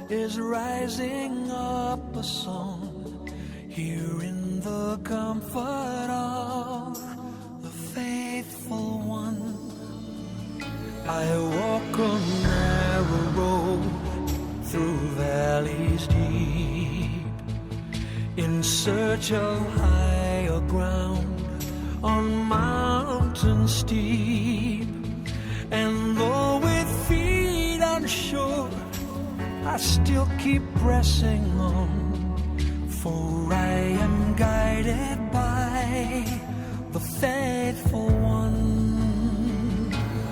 is rising up a song, here in the comfort of the faithful one. I walk a narrow road through valleys deep, in search of higher ground on mountains steep. And though with feet unsure, I still keep pressing on, for I am guided by the faithful one.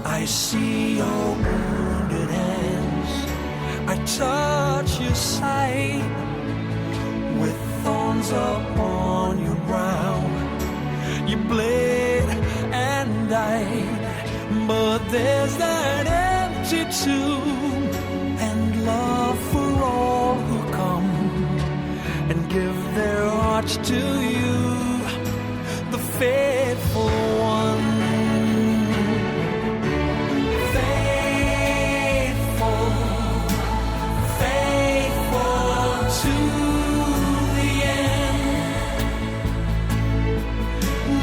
I see your wounded hands, I touch your side, with thorns upon your brow. You bled and died, but there's that empty tomb, and love for all who come and give their hearts to you, the faithful one. Faithful, faithful to the end,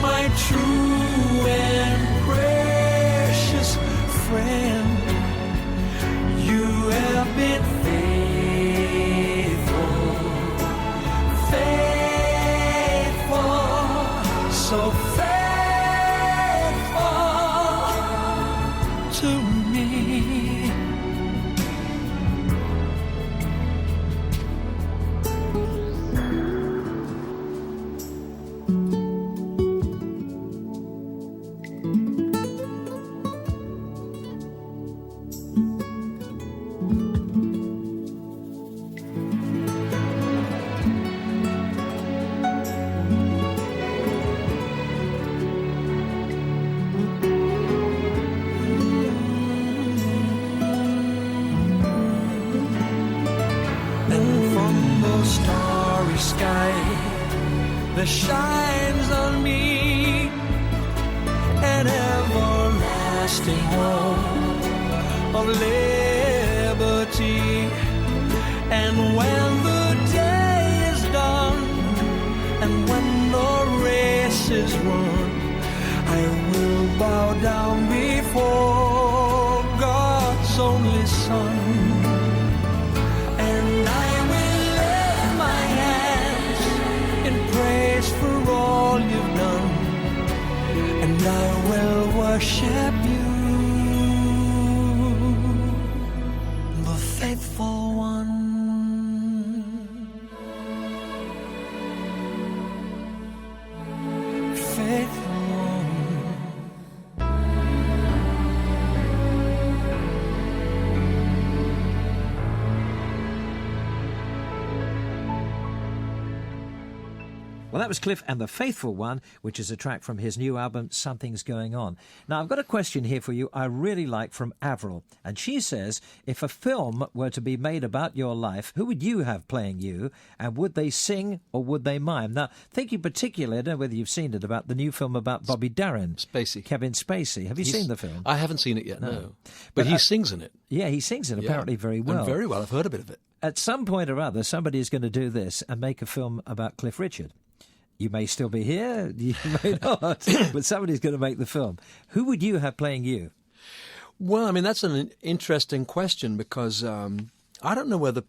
my true and precious friend. You have been faithful, faithful, so faithful to me. Starry sky, there shines on me an everlasting hope of liberty. And when the day is done, and when the race is run, I will bow down before God's only Son. For all you've done, and I will worship you, the faithful one. Faithful one. Well, that was Cliff and the Faithful One, which is a track from his new album, Something's Going On. Now, I've got a question here for you I really like from Avril. And she says, if a film were to be made about your life, who would you have playing you? And would they sing or would they mime? Now, thinking particularly, I don't know whether you've seen it, about the new film about Bobby Darin. Spacey. Kevin Spacey. Have you seen the film? I haven't seen it yet, no. But he sings in it. Yeah, he sings it apparently very well. And very well. I've heard a bit of it. At some point or other, somebody is going to do this and make a film about Cliff Richard. You may still be here, you may not, but somebody's going to make the film. Who would you have playing you? Well, I mean, that's an interesting question because I don't know whether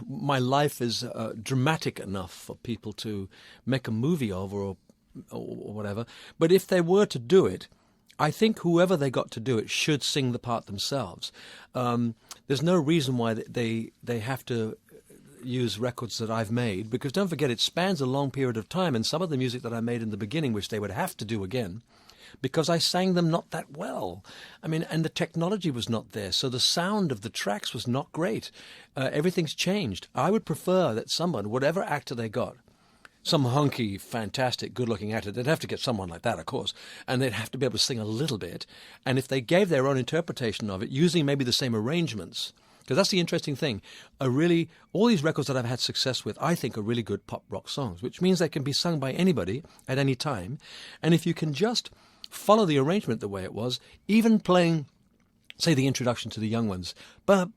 my life is dramatic enough for people to make a movie of or whatever. But if they were to do it, I think whoever they got to do it should sing the part themselves. There's no reason why they have to use records that I've made, because don't forget it spans a long period of time, and some of the music that I made in the beginning, which they would have to do again, because I sang them not that well. I mean, and the technology was not there, so the sound of the tracks was not great. Everything's changed. I would prefer that someone, whatever actor they got, some hunky, fantastic, good-looking actor, they'd have to get someone like that, of course, and they'd have to be able to sing a little bit, and if they gave their own interpretation of it, using maybe the same arrangements. Because that's the interesting thing. All these records that I've had success with, I think, are really good pop rock songs, which means they can be sung by anybody at any time. And if you can just follow the arrangement the way it was, even playing, say, the introduction to the young ones, down.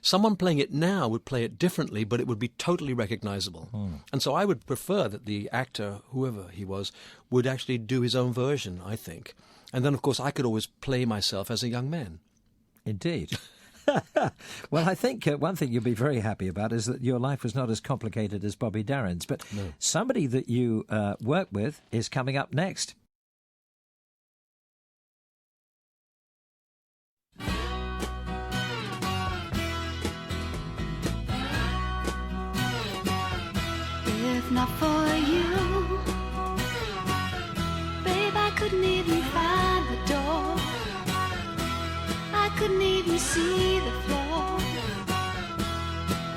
Someone playing it now would play it differently, but it would be totally recognizable. And so I would prefer that the actor, whoever he was, would actually do his own version, I think. And then, of course, I could always play myself as a young man. Indeed. Well, I think one thing you'll be very happy about is that your life was not as complicated as Bobby Darin's. But somebody that you work with is coming up next. If not for you, babe, I couldn't even find the door. couldn't even see the floor.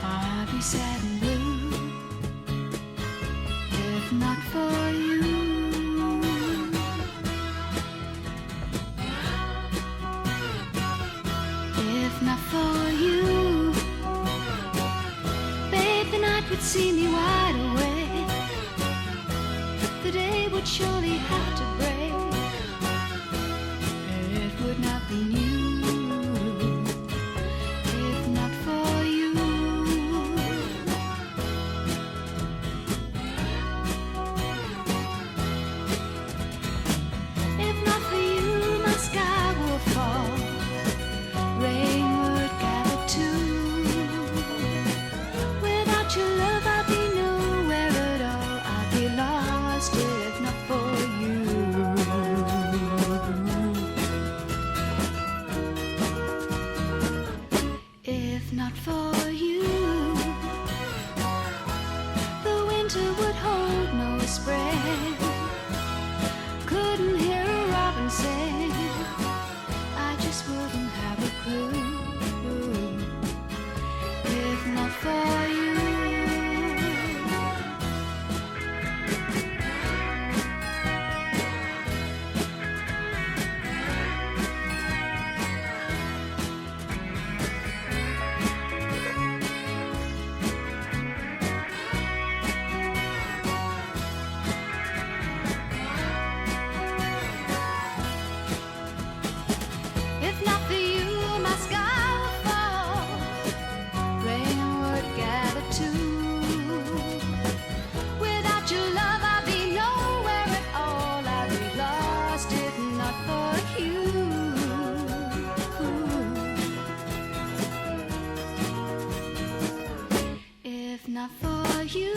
I'd be sad and blue if not for you. If not for you, babe, the night would see me wide awake. The day would surely have to break. It would not be new if not for you. If not for you, my sky will fall. Rain would gather too. Without your love, I'd be nowhere at all. I'd be lost if not for you. If not for you, the winter would hold no spring. Couldn't hear a robin sing. I just wouldn't have a clue. If not for you. If not for you, my sky would fall. Rain would gather too. Without your love, I'd be nowhere at all. I'd be lost if not for you. If not for you,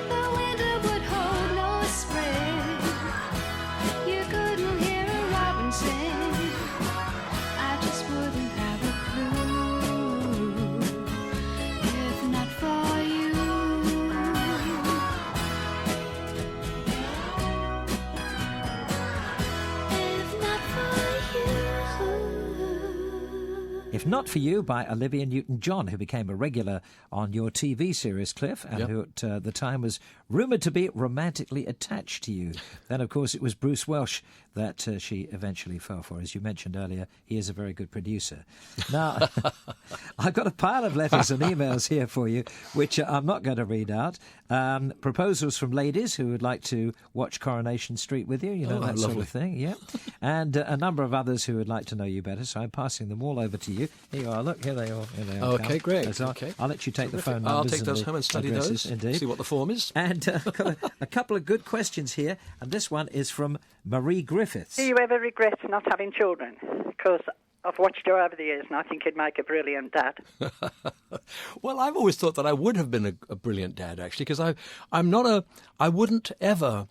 the winter would hold no spring. You couldn't hear a robin sing. I just wouldn't have a clue. If not for you. If not for you. If Not For You by Olivia Newton-John, who became a regular on your TV series, Cliff, and who at the time was rumoured to be romantically attached to you. Then, of course, it was Bruce Welch that she eventually fell for. As you mentioned earlier, he is a very good producer. Now, I've got a pile of letters and emails here for you, which I'm not going to read out. Proposals from ladies who would like to watch Coronation Street with you, that lovely. sort of thing, yeah. And a number of others who would like to know you better, so I'm passing them all over to you. Here you are, look, here they are. Okay, Carl. great. So okay. I'll let you take the Terrific. phone numbers. I'll take and those the home and study addresses, those, indeed. see what the form is. And got a couple of good questions here, and this one is from Marie Griffiths. Do you ever regret not having children? Because I've watched you over the years and I think you'd make a brilliant dad. Well, I've always thought that I would have been a brilliant dad, actually, because I wouldn't ever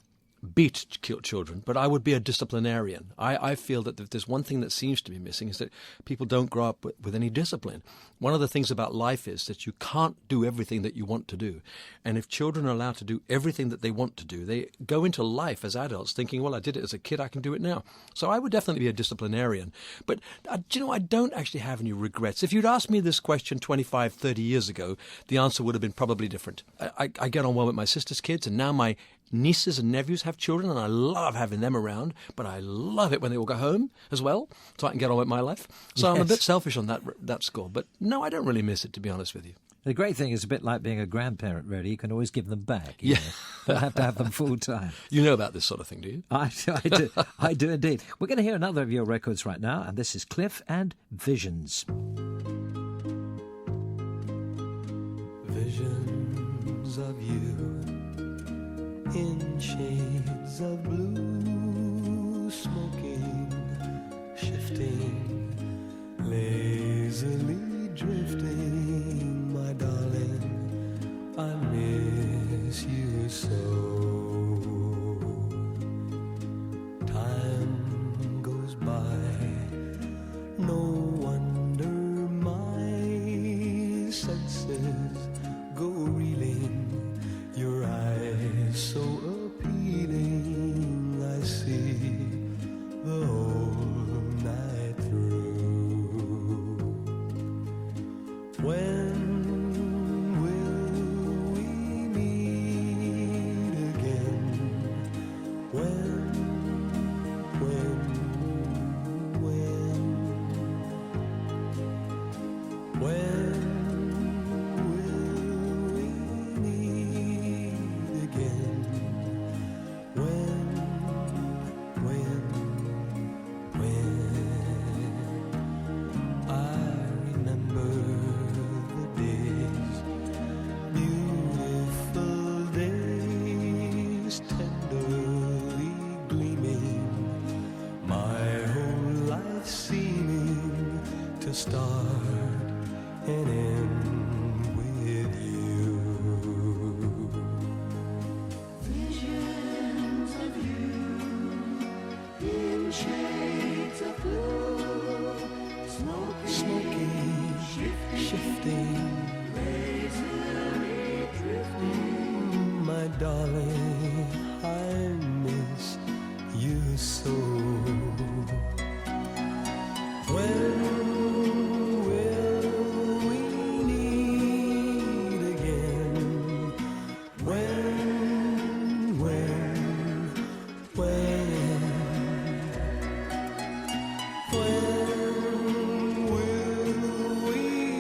beat children, but I would be a disciplinarian. I feel that if there's one thing that seems to be missing is that people don't grow up with any discipline. One of the things about life is that you can't do everything that you want to do. And if children are allowed to do everything that they want to do, they go into life as adults thinking, well, I did it as a kid, I can do it now. So I would definitely be a disciplinarian. But, I don't actually have any regrets. If you'd asked me this question 25, 30 years ago, the answer would have been probably different. I get on well with my sister's kids, and now my nieces and nephews have children, and I love having them around, but I love it when they all go home as well, so I can get on with my life. So I'm a bit selfish on that score, but no, I don't really miss it, to be honest with you. The great thing is a bit like being a grandparent, really. You can always give them back. You know. Don't have to have them full time. You know about this sort of thing, do you? I do. I do indeed. We're going to hear another of your records right now, and this is Cliff and Visions. Visions of you in shades of blue, smoking, shifting, lazily drifting, my darling, I miss you so. Time goes by, no wonder my senses go reeling, your eyes so appealing, I see the whole When will we meet again? When? I remember the days, beautiful days, tenderly gleaming, my whole life seeming to start and end with you. Visions of you in shades of blue, smoking, shifting, lazily drifting. My darling, I miss you so. When will we meet again? When will we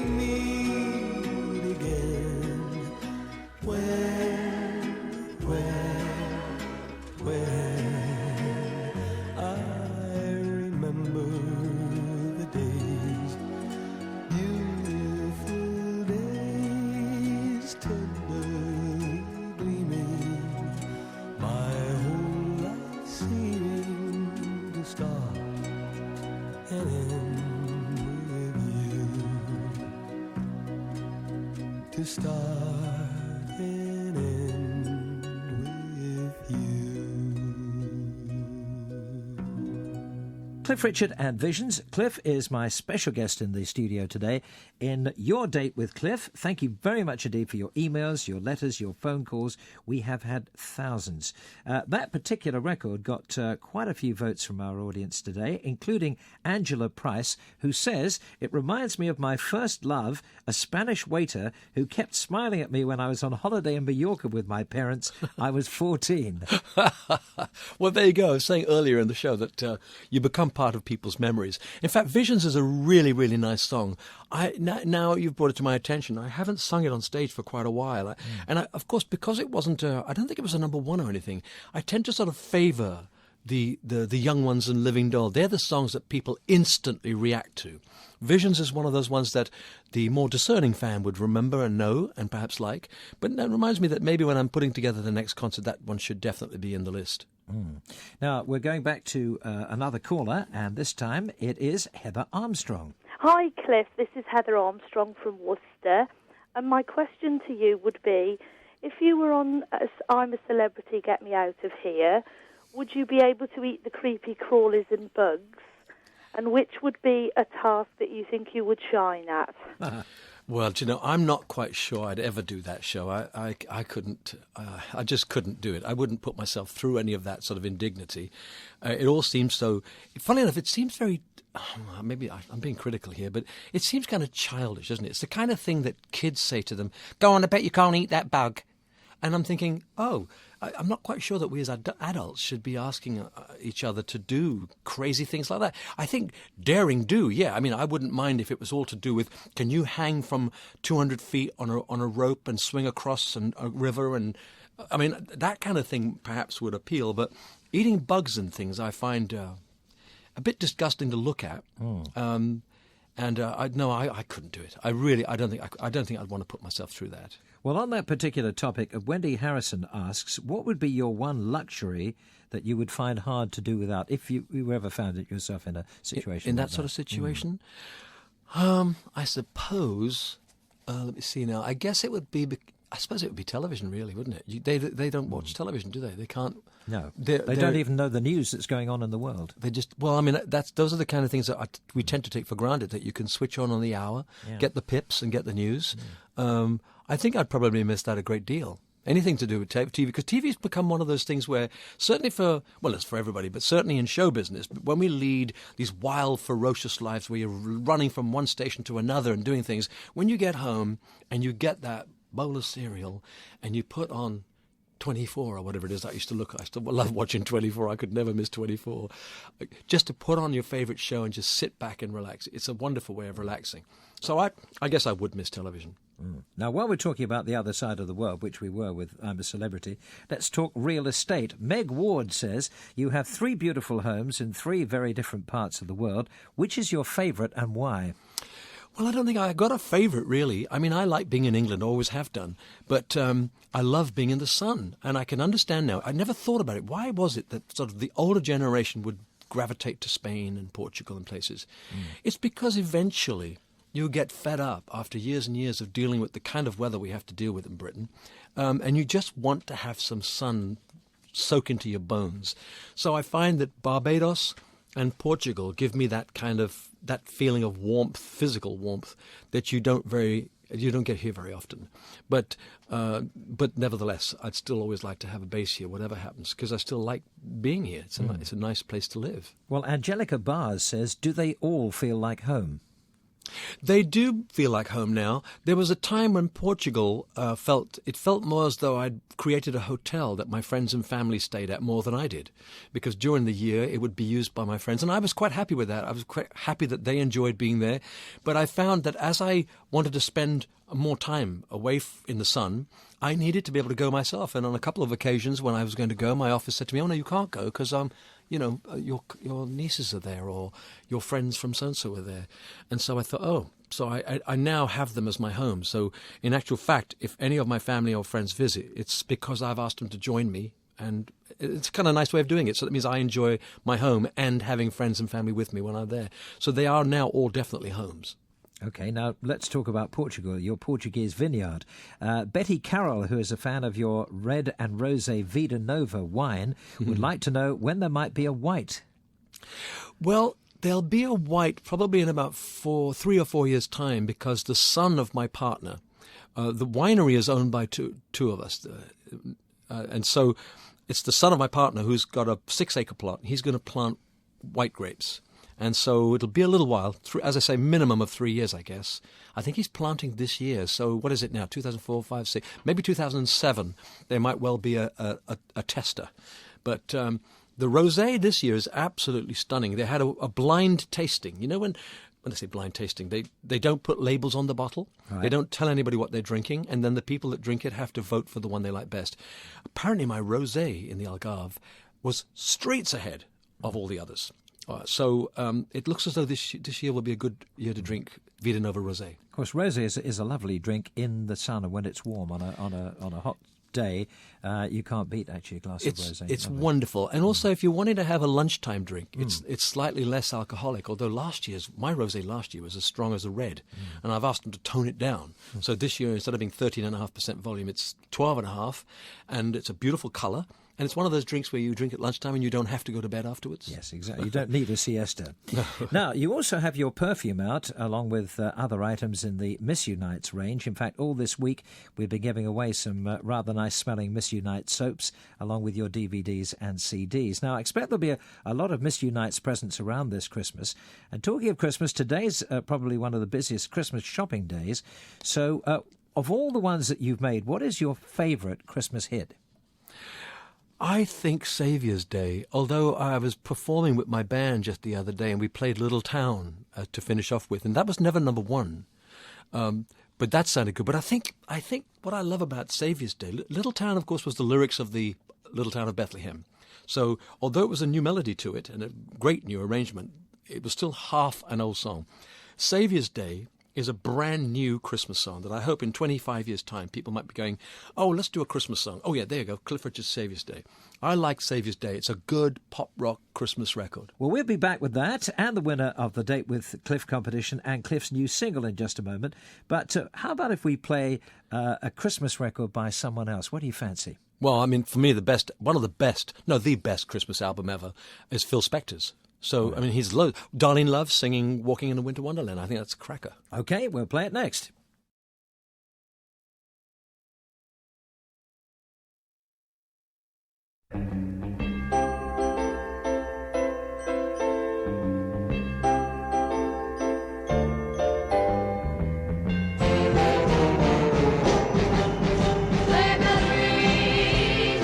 meet again? When? I remember the days, beautiful days, tenderly gleaming, my whole life seeming to start and end with you. To start and end with you. Cliff Richard and Visions. Cliff is my special guest in the studio today in Your Date with Cliff. Thank you very much indeed for your emails, your letters, your phone calls. We have had thousands. That particular record got quite a few votes from our audience today, including Angela Price, who says, "It reminds me of my first love, a Spanish waiter who kept smiling at me when I was on holiday in Mallorca with my parents. I was 14. Well, there you go. I was saying earlier in the show that you become part of people's memories. In fact, Visions is a really, really nice song. Now you've brought it to my attention. I haven't sung it on stage for quite a while. Of course, because it wasn't, I don't think it was a number one or anything, I tend to sort of favour the young ones in Living Doll. They're the songs that people instantly react to. Visions is one of those ones that the more discerning fan would remember and know and perhaps like. But that reminds me that maybe when I'm putting together the next concert, that one should definitely be in the list. Now, we're going back to another caller, and this time it is Heather Armstrong. Hi, Cliff. This is Heather Armstrong from Worcester. And my question to you would be, if you were on I'm a Celebrity, Get Me Out of Here, would you be able to eat the creepy crawlies and bugs? And which would be a task that you think you would shine at? Well, do you know, I'm not quite sure I'd ever do that show. I couldn't, I just couldn't do it. I wouldn't put myself through any of that sort of indignity. It all seems so, funny enough, it seems very, maybe I'm being critical here, but it seems kind of childish, doesn't it? It's the kind of thing that kids say to them, "Go on, I bet you can't eat that bug." And I'm thinking, I'm not quite sure that we as adults should be asking each other to do crazy things like that. I think daring do, yeah. I mean, I wouldn't mind if it was all to do with, can you hang from 200 feet on a rope and swing across a river? And I mean, that kind of thing perhaps would appeal. But eating bugs and things I find a bit disgusting to look at. I couldn't do it. I don't think I'd want to put myself through that. Well, on that particular topic, Wendy Harrison asks, what would be your one luxury that you would find hard to do without, if you ever found it yourself in a situation in like that sort of situation? I suppose, let me see now, I guess it would be, I suppose it would be television, really, wouldn't it? They don't watch television, do they? They can't. No, they don't even know the news that's going on in the world. They just, well, I mean, those are the kind of things that we tend to take for granted, that you can switch on the hour, get the pips and get the news. I think I'd probably miss that a great deal. Anything to do with TV, because TV's become one of those things where, certainly it's for everybody, but certainly in show business, when we lead these wild, ferocious lives where you're running from one station to another and doing things, when you get home and you get that bowl of cereal and you put on 24 or whatever it is. I still love watching 24. I could never miss 24. Just to put on your favorite show and just sit back and relax. It's a wonderful way of relaxing. So I guess I would miss television. Now, while we're talking about the other side of the world, which we were with I'm a Celebrity, let's talk real estate. Meg Ward says you have 3 beautiful homes in 3 very different parts of the world. Which is your favourite and why? Well, I don't think I got a favourite, really. I mean, I like being in England, always have done. But I love being in the sun, and I can understand now. I never thought about it. Why was it that sort of the older generation would gravitate to Spain and Portugal and places? It's because eventually you get fed up after years and years of dealing with the kind of weather we have to deal with in Britain, and you just want to have some sun soak into your bones. So I find that Barbados and Portugal give me that feeling of warmth, physical warmth, that you don't get here very often. But nevertheless, I'd still always like to have a base here, whatever happens, because I still like being here. It's a nice place to live. Well, Angelica Bars says, do they all feel like home? They do feel like home now. There was a time when Portugal felt more as though I'd created a hotel that my friends and family stayed at more than I did, because during the year it would be used by my friends, and I was quite happy with that. I was quite happy that they enjoyed being there. But I found that as I wanted to spend more time away in the sun, I needed to be able to go myself. And on a couple of occasions when I was going to go, my office said to me, "Oh no, you can't go because your nieces are there, or your friends from so-and-so are there." And so I thought, so I now have them as my home. So in actual fact, if any of my family or friends visit, it's because I've asked them to join me. And it's kind of a nice way of doing it. So that means I enjoy my home and having friends and family with me when I'm there. So they are now all definitely homes. OK, now let's talk about Portugal, your Portuguese vineyard. Betty Carroll, who is a fan of your red and rosé Vida Nova wine, would like to know when there might be a white. Well, there'll be a white probably in about 3 or 4 years' time, because the son of my partner, the winery is owned by two of us. And so it's the son of my partner who's got a 6-acre plot. He's going to plant white grapes. And so it'll be a little while, as I say, minimum of 3 years, I guess. I think he's planting this year. So what is it now, 2004, 5, 6, maybe 2007. There might well be a tester. But the rosé this year is absolutely stunning. They had a blind tasting. You know, when I say blind tasting, they don't put labels on the bottle. Right. They don't tell anybody what they're drinking, and then the people that drink it have to vote for the one they like best. Apparently my rosé in the Algarve was streets ahead of all the others. So it looks as though this year will be a good year to drink Vida Nova Rosé. Of course, rosé is a lovely drink in the sun, and when it's warm on a hot day, you can't beat actually a glass of rosé. It's wonderful. And also, if you wanted to have a lunchtime drink, it's slightly less alcoholic. Although my rosé last year was as strong as a red, and I've asked them to tone it down. So this year, instead of being 13.5% volume, it's 12.5%, and it's a beautiful colour. And it's one of those drinks where you drink at lunchtime and you don't have to go to bed afterwards. Yes, exactly. You don't need a siesta. Now, you also have your perfume out, along with other items in the Miss Unites range. In fact, all this week we've been giving away some rather nice-smelling Miss Unites soaps, along with your DVDs and CDs. Now, I expect there'll be a lot of Miss Unites presents around this Christmas. And talking of Christmas, today's probably one of the busiest Christmas shopping days. So, of all the ones that you've made, what is your favourite Christmas hit? I think Saviour's Day, although I was performing with my band just the other day and we played Little Town to finish off with, and that was never number one. But that sounded good. But I think what I love about Saviour's Day, Little Town, of course, was the lyrics of the Little Town of Bethlehem. So although it was a new melody to it and a great new arrangement, it was still half an old song. Saviour's Day is a brand new Christmas song that I hope in 25 years' time people might be going, "Oh, let's do a Christmas song." Oh, yeah, there you go, Cliff Richard's Saviour's Day. I like Saviour's Day. It's a good pop rock Christmas record. Well, we'll be back with that and the winner of the Date with Cliff competition and Cliff's new single in just a moment. But how about if we play a Christmas record by someone else? What do you fancy? Well, I mean, for me, the best Christmas album ever is Phil Spector's. So, I mean, he's Darlene Love singing Walking in a Winter Wonderland. I think that's a cracker. OK, we'll play it next. Where the breeze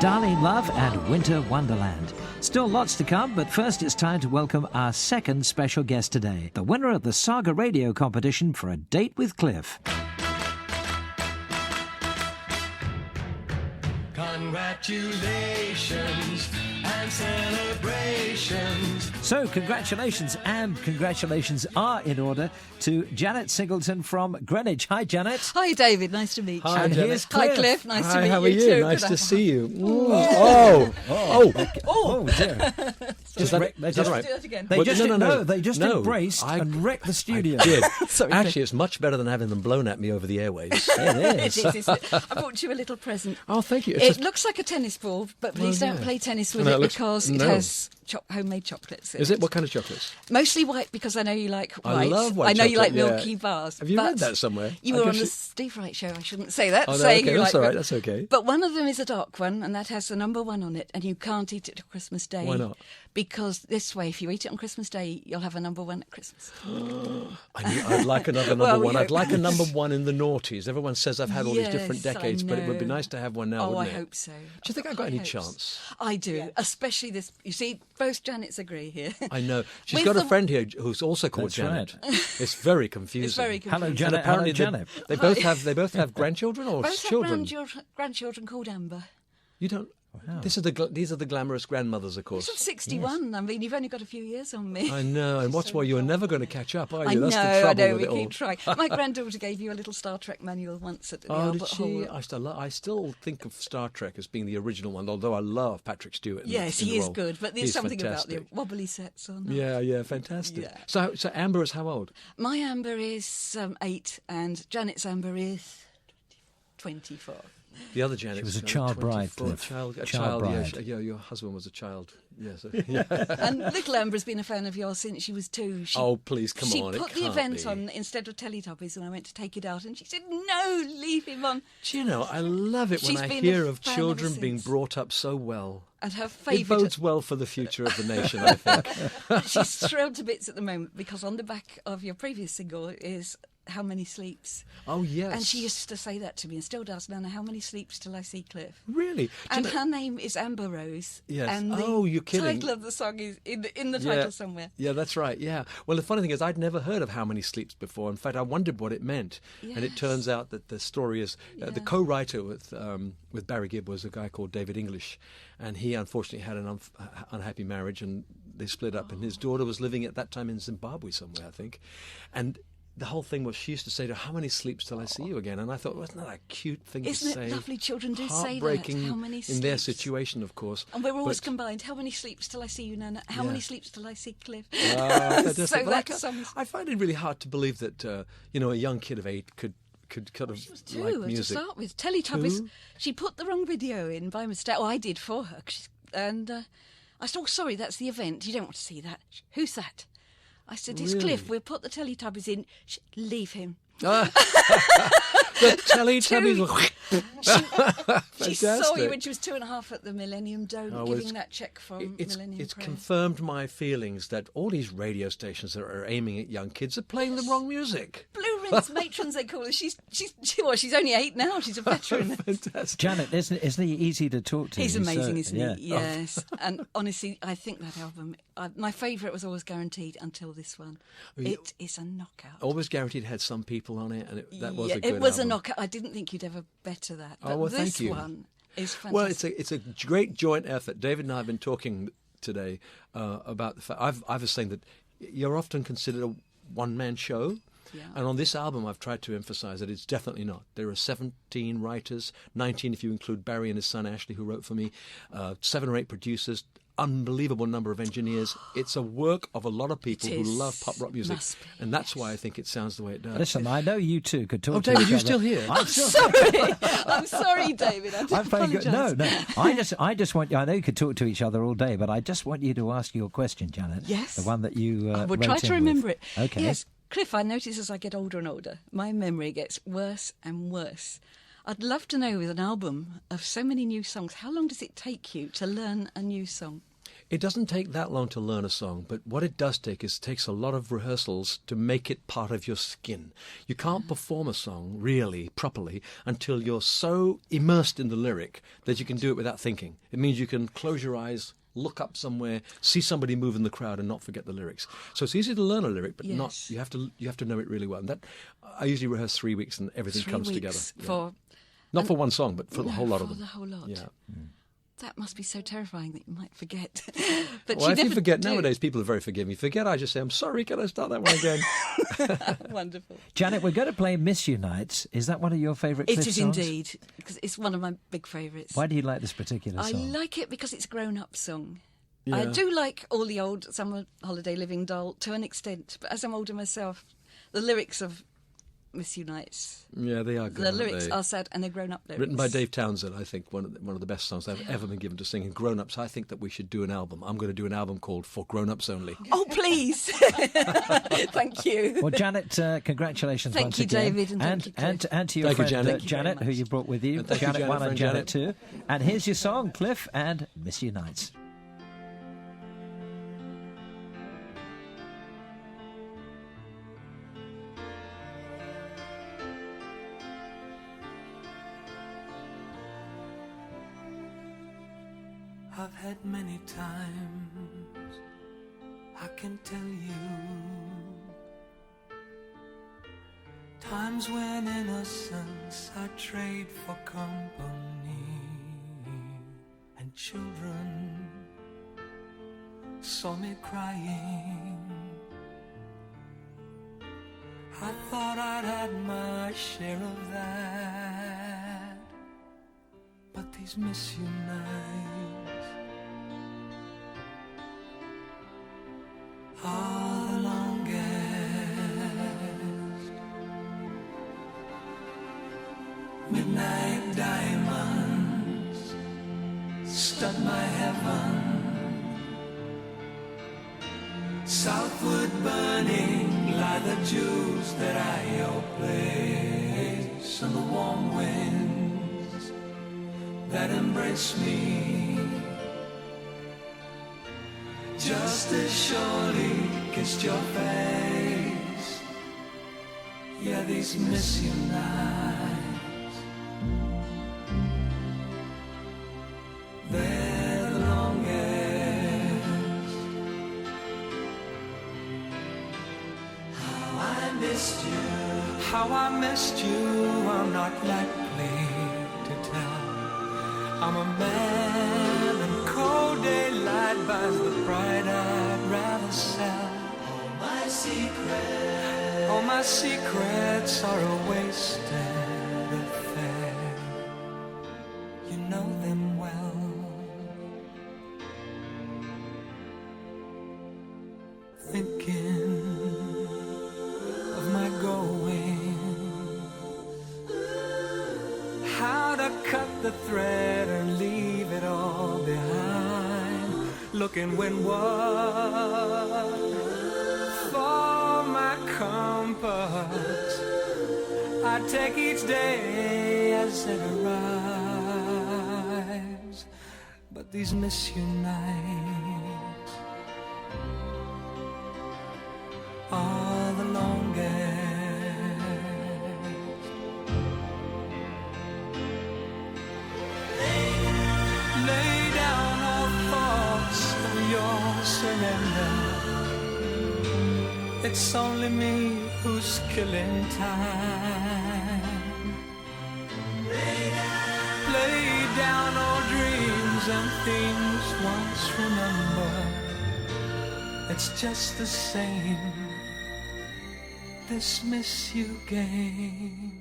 Darling Love and Winter Wonderland. Still lots to come, but first it's time to welcome our second special guest today, the winner of the Saga Radio competition for A Date with Cliff. Congratulations and celebrations. So congratulations, and congratulations are in order to Janet Singleton from Greenwich. Hi, Janet. Hi, David. Nice to meet you. Hi, and here's Hi, Cliff. Cliff. Nice to Hi, meet how are you you? too. Nice Good to see you. Oh dear. Is that right? Do that again. They Well, just no. they just No, embraced and wrecked the studio. I did. Sorry, Actually, it's much better than having them blown at me over the airways. It is. I brought you a little present. Oh, thank you. It looks like a tennis ball, but please don't play tennis with No, it it looks- because it no. has homemade chocolates. in Is it? What kind of chocolates? Mostly white because I know you like white. I love white I know you like chocolate, yeah. milky bars. Have you but read that somewhere? You I were guess on the you- Steve Wright show. I shouldn't say that. Oh, no, saying okay, you that's like all right. them. That's okay. But one of them is a dark one, and that has the number 1 on it, and you can't eat it till Christmas Day. Why not? Because this way, if you eat it on Christmas Day, you'll have a number 1 at Christmas. I'd like another number Well, we one. I'd hope- like a number 1 in the noughties. Everyone says I've had all these different Yes, I decades, but it would be know. nice to have one now, Oh, I wouldn't it? hope so. Do you think I've got any chance? I do, especially this. You see, both Janets agree here. I know. She's With got a the- friend here who's also called That's Janet. right. It's very confusing. It's very confusing. Hello, Janet. And apparently Hello, Janet. They both have grandchildren or Both children. have grandchildren called Amber. You don't. These are the glamorous grandmothers, of course. I'm 61. I mean, you've only got a few years on me. I know, and what's more, you're never going to catch up, are you? I That's the know, trouble with we it all. keep trying. My granddaughter gave you a little Star Trek manual once at the Oh, did Albert she? Hall. I still think of Star Trek as being the original one, although I love Patrick Stewart. Yes, in the he is role. good, but there's He's something fantastic. about the wobbly sets on. Yeah, fantastic. Yeah. So Amber is how old? My Amber is 8, and Janet's Amber is 24. The other Janet. She was a child bride, 24, Cliff. Child Child bride. bride. Yeah, your husband was a child. Yes. And little Amber has been a fan of yours since she was 2. Oh, please, come she on, it put the can't event be. on instead of Teletubbies when I went to take it out, and she said, "No, leave him on." Do you know, I love it when She's I been hear a of fan children ever being since. brought up so well. And her It favourite. bodes well for the future of the nation, I think. She's thrilled to bits at the moment because on the back of your previous single is "How Many Sleeps." Oh, yes. And she used to say that to me and still does, Nana. How many sleeps till I see Cliff? Really? Do And you know- her name is Amber Rose. Yes. And the Oh, you're kidding. title of the song is in the title somewhere. Yeah, that's right. Yeah. Well, the funny thing is, I'd never heard of How Many Sleeps before. In fact, I wondered what it meant. And it Yes. turns out that the story is the co-writer with Barry Gibb was a guy called David English, and he unfortunately had an unhappy marriage, and they split up. And his daughter was living at that time in Zimbabwe somewhere, I think, and. The whole thing was she used to say to her, "How many sleeps till I see you again?" And I thought, wasn't that a cute thing Isn't to it say? lovely? Children do say that. Heartbreaking How many in their sleeps? situation, of course. And we're always But- combined. How many sleeps till I see you, Nana? How Yeah. many sleeps till I see Cliff? Fantastic. So But that song's... I find it really hard to believe that a young kid of 8 could kind of Two like to music. start with. Teletubbies. 2? She put the wrong video in by mistake. Oh, I did for her. And I said, "Oh, sorry, that's the event. You don't want to see that." "Who's that?" I said, "It's Really? Cliff. We'll put the Teletubbies in." Leave him. The Teletubbies were She saw you fantastic. when she was 2.5 at the Millennium Dome, Oh, well, giving it's- that cheque from It's Millennium Prayer. confirmed my feelings that all these radio stations that are aiming at young kids are playing the wrong music. Blue Rings matrons, they call her. She's only 8 now. She's a veteran. Fantastic. Janet, isn't he easy to talk to? He's amazing, isn't yeah. he? Yes. And honestly, I think that album, my favourite was always Guaranteed until this one. It is a knockout. Always Guaranteed had some people on it, and that was a good it was album. a knockout. I didn't think you'd ever better that. But Oh, well, this thank you. one is fantastic. Well, it's a great joint effort. David and I have been talking today about the fact I was saying that you're often considered a one-man show. Yeah. And on this album, I've tried to emphasise that it's definitely not. There are 17 writers, 19 if you include Barry and his son Ashley, who wrote for me, 7 or 8 producers, unbelievable number of engineers. It's a work of a lot of people It who is. love pop rock music. Must be, And that's why I think it sounds the way it does. Listen, I know you two could talk Oh, to David, each you're other. still here? I'm still Sorry. I'm sorry, David. I do I'm very good. No, apologise. I just want you. I know you could talk to each other all day, but I just want you to ask your question, Janet. Yes. The one that you. I will wrote try in to remember with. it. Okay. Yes, Cliff, I notice as I get older and older, my memory gets worse and worse. I'd love to know, with an album of so many new songs, how long does it take you to learn a new song? It doesn't take that long to learn a song, but what it does take is it takes a lot of rehearsals to make it part of your skin. You can't perform a song really properly until you're so immersed in the lyric that you can do it without thinking. It means you can close your eyes, look up somewhere, see somebody move in the crowd and not forget the lyrics. So it's easy to learn a lyric, but not you have to know it really well. And that I usually rehearse 3 weeks and everything 3 comes weeks together. for Not for one song, but for the whole lot of for them. the whole lot. Yeah. That must be so terrifying that you might forget. But Well, if you never forget, do. nowadays people are very forgiving. Forget, I just say, I'm sorry, can I start that one again? Wonderful. Janet, we're going to play Miss You Nights. Is that one of your favourite It Cliff is songs? indeed, because it's one of my big favourites. Why do you like this particular I song? like it because it's a grown-up song. Yeah. I do like all the old Summer Holiday Living Doll to an extent, but as I'm older myself, the lyrics of Miss You Nights, Yeah, they are good. the aren't lyrics they? are sad and they're grown-up lyrics. Written by Dave Townsend, I think one of the best songs I've ever been given to sing. And grown-ups, I think that we should do an album. I'm going to do an album called For Grown-ups Only. Oh, please. Thank you. Well, Janet, congratulations Thank once you, again. David, and thank you, Cliff. and to your Thank you, friend Janet. Janet, who you brought with you. And thank you, Janet Janet, 1 and friend Janet Janet. 2. And here's your song, Cliff and Miss You Nights. I've had many times, I can tell you, times when innocence I trade for company, and children saw me crying. I thought I'd had my share of that, but these miss you nights are the longest. Midnight diamonds stud my heaven, southward burning lie the jewels that I owe place, and the warm winds that embrace me just as surely kissed your face. Yeah, these miss you nights, they're the longest. How I missed you, how I missed you, I'm not likely to tell. I'm a man and cold daylight buys the pride I'd rather sell. All my secrets are a wasted affair. You know them well. Thinking of my going, how to cut the thread and leave it all behind. Looking windward for my compass, I take each day as it arrives. But these miss you nights are the longest. Lay down all thoughts of your surrender. It's only me who's killing time. Lay down all dreams and things once remembered. It's just the same, this miss you game.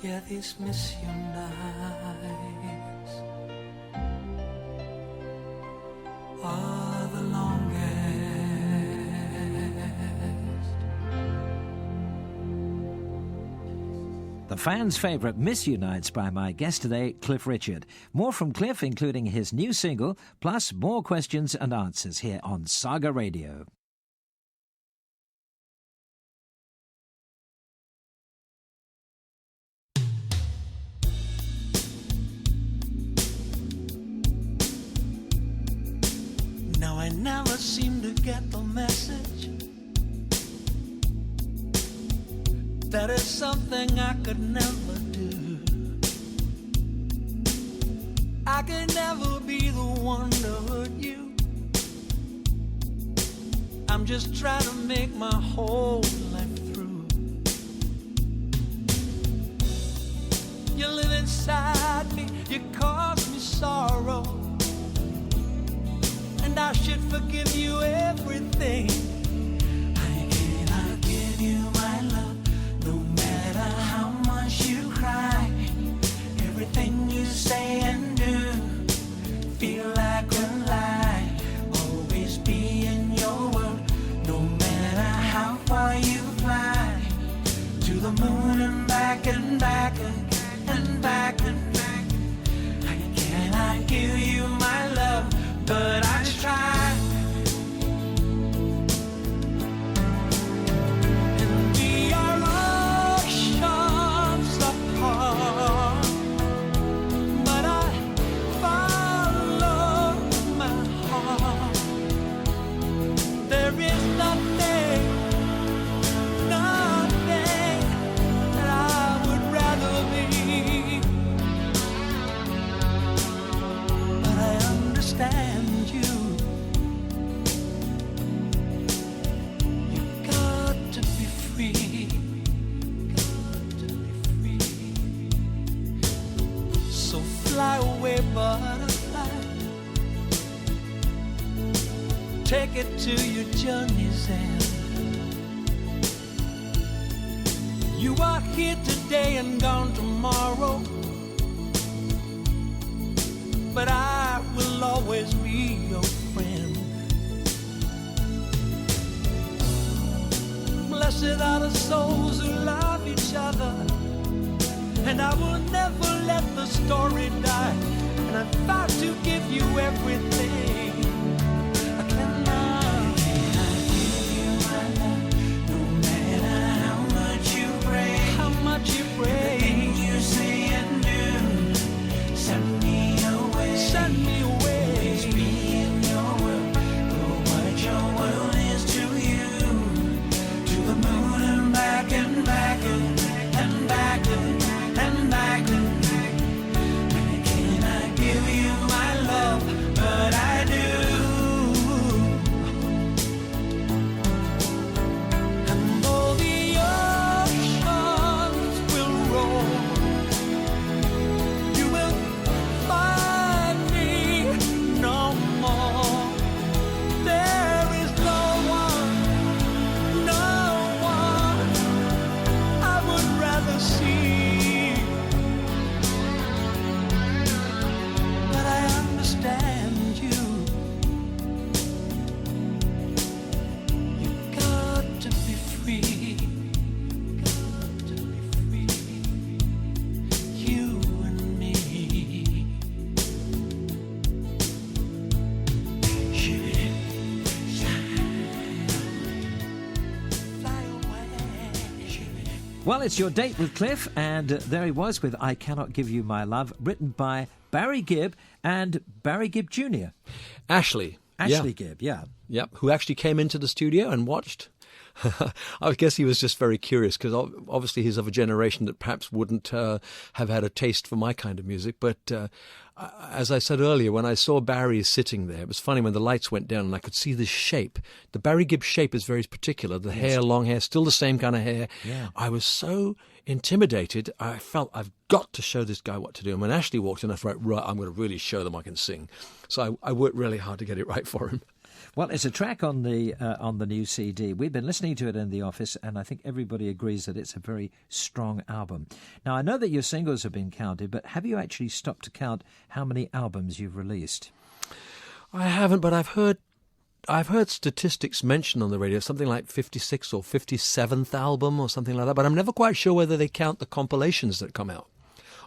Yeah, these miss you nights are the longest. The fans' favourite Miss Unites by my guest today, Cliff Richard. More from Cliff, including his new single, plus more questions and answers here on Saga Radio. Now I never seem to get the message that is something I could never do. I could never be the one to hurt you. I'm just trying to make my whole life through. You live inside me, you cause me sorrow, and I should forgive you everything. I cannot give you my love, no matter how much you cry. Everything you say and do feel like a lie. Always be in your world, no matter how far you fly. To the moon and back and back and back and back. I cannot give you my love, but I try. And we are oceans apart, but I follow my heart. There is nothing that I would rather be. But I understand you. You've got to be free. Got to be free. So fly away, butterfly. Take it to your journey's end. You are here today and gone tomorrow, but I will always be your friend. Blessed are the souls who love each other, and I will never let the story die. And I vow to give you everything. I cannot give you my love, no matter how much you pray. How much you pray. Everything you say and do, send me away. Send me away. Always be in your world, for what your world is to you. To the moon and back and back and back and back and back. I cannot give you my love, but I do. And though the oceans will roll, you will find me no more. There is no one I would rather see. But I understand you. You've got to be free. Got to be free. You and me. Well, it's your date with Cliff, and there he was with I Cannot Give You My Love, written by Barry Gibb and Barry Gibb Jr. Ashley. Ashley Gibb, yeah. Yep, who actually came into the studio and watched. I guess he was just very curious because obviously he's of a generation that perhaps wouldn't have had a taste for my kind of music. But as I said earlier, when I saw Barry sitting there, it was funny when the lights went down and I could see the shape. The Barry Gibb shape is very particular. The hair, long hair, still the same kind of hair. Yeah. I was so intimidated. I felt I've got to show this guy what to do. And when Ashley walked in, I thought, right, I'm going to really show them I can sing. So I worked really hard to get it right for him. Well, it's a track on the new CD. We've been listening to it in the office, and I think everybody agrees that it's a very strong album. Now, I know that your singles have been counted, but have you actually stopped to count how many albums you've released? I haven't, but I've heard I've heard statistics mentioned on the radio, something like 56th or 57th album or something like that, but I'm never quite sure whether they count the compilations that come out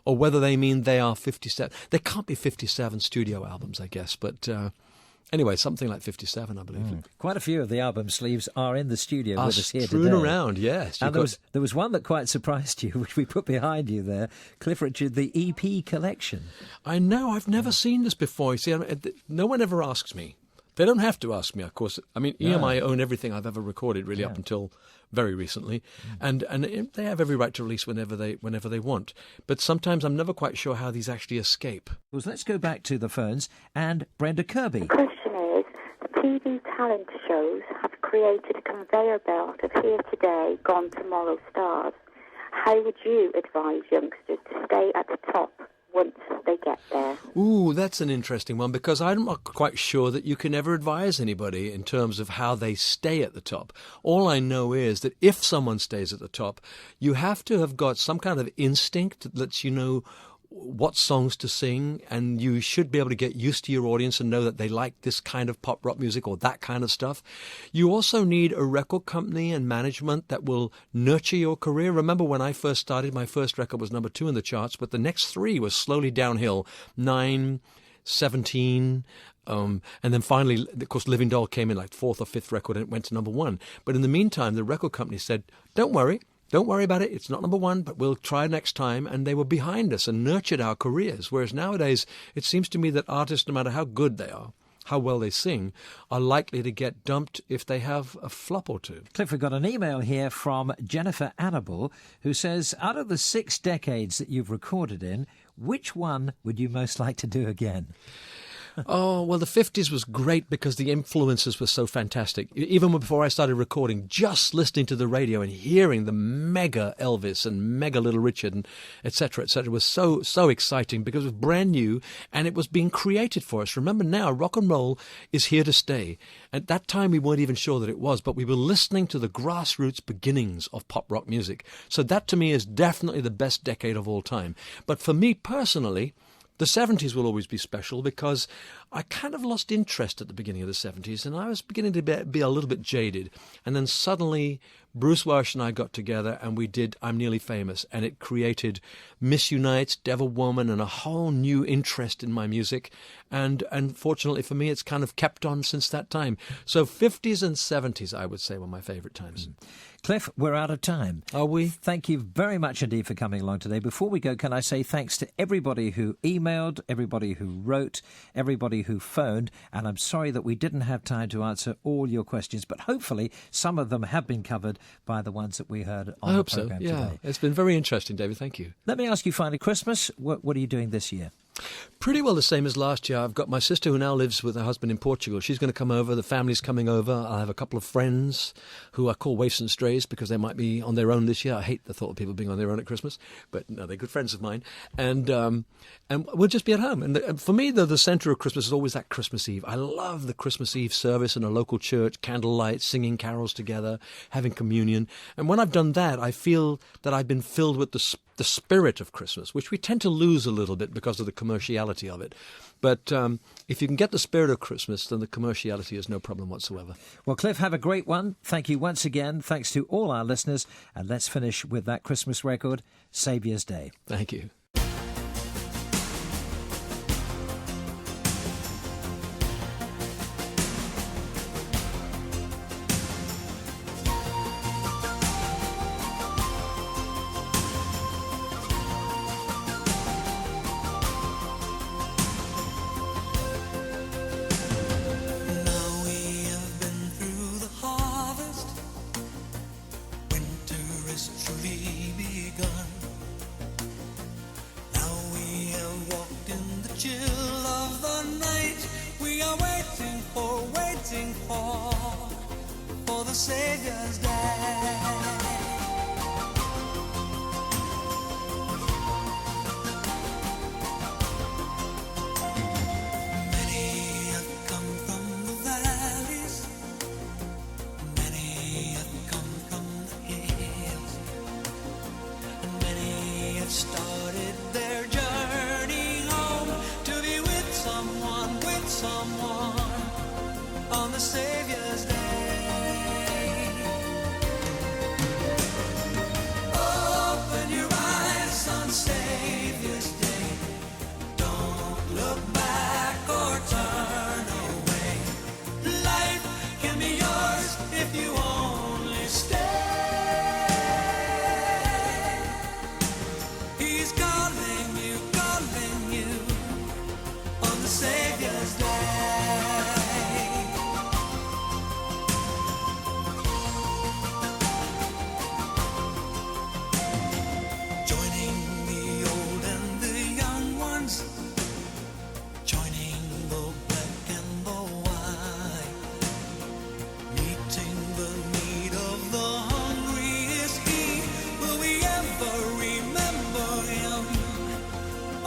or whether they mean they are 57. There can't be 57 studio albums, I guess, but anyway, something like 57, I believe. Quite a few of the album sleeves are in the studio with us here strewn today. around, yes. And there was one that quite surprised you, which we put behind you there. Cliff Richard, the EP collection. I know, I've never seen this before. You see, no one ever asks me. They don't have to ask me, of course. I mean, EMI own everything I've ever recorded, really, up until very recently, and they have every right to release whenever they want. But sometimes I'm never quite sure how these actually escape. Well, let's go back to the phones and Brenda Kirby. The question is, the TV talent shows have created a conveyor belt of here today, gone tomorrow stars. How would you advise youngsters to stay at the top once they get there? Ooh, that's an interesting one, because I'm not quite sure that you can ever advise anybody in terms of how they stay at the top. All I know is that if someone stays at the top, you have to have got some kind of instinct that lets you know what songs to sing, and you should be able to get used to your audience and know that they like this kind of pop rock music or that kind of stuff. You also need a record company and management that will nurture your career. Remember when I first started, my first record was number 2 in the charts, but the next 3 was slowly downhill. 9, 17, and then finally, of course, Living Doll came in like 4th or 5th record and it went to number 1. But in the meantime, the record company said, don't worry about it. It's not number 1, but we'll try next time. And they were behind us and nurtured our careers. Whereas nowadays, it seems to me that artists, no matter how good they are, how well they sing, are likely to get dumped if they have a flop or two. Cliff, we've got an email here from Jennifer Annable, who says, out of the 6 decades that you've recorded in, which one would you most like to do again? Oh, well, the 50s was great because the influences were so fantastic. Even before I started recording, just listening to the radio and hearing the mega Elvis and mega Little Richard and et cetera, was so exciting because it was brand new and it was being created for us. Remember now, rock and roll is here to stay. At that time, we weren't even sure that it was, but we were listening to the grassroots beginnings of pop rock music. So that, to me, is definitely the best decade of all time. But for me personally, the 70s will always be special because I kind of lost interest at the beginning of the 70s and I was beginning to be a little bit jaded. And then suddenly Bruce Welch and I got together and we did I'm Nearly Famous, and it created Miss Unites, Devil Woman, and a whole new interest in my music. And fortunately for me, it's kind of kept on since that time. So 50s and 70s, I would say, were my favourite times. Cliff, we're out of time. Are we? Thank you very much indeed for coming along today. Before we go, can I say thanks to everybody who emailed, everybody who wrote, everybody who phoned, and I'm sorry that we didn't have time to answer all your questions, but hopefully some of them have been covered by the ones that we heard on the programme today. It's been very interesting, David. Thank you. Let me ask you finally, Christmas, what are you doing this year? Pretty well the same as last year. I've got my sister who now lives with her husband in Portugal. She's going to come over. The family's coming over. I have a couple of friends who I call waifs and strays because they might be on their own this year. I hate the thought of people being on their own at Christmas, but no, they're good friends of mine. And we'll just be at home. And for me, the centre of Christmas is always that Christmas Eve. I love the Christmas Eve service in a local church, candlelight, singing carols together, having communion. And when I've done that, I feel that I've been filled with the spirit of Christmas, which we tend to lose a little bit because of the commerciality of it. But if you can get the spirit of Christmas, then the commerciality is no problem whatsoever. Well, Cliff, have a great one. Thank you once again. Thanks to all our listeners. And let's finish with that Christmas record, Saviour's Day. Thank you. For the Savior's Day. Many have come from the valleys, many have come from the hills, and many have started their journey home to be with someone on the Savior's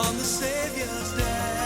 on the Savior's Day.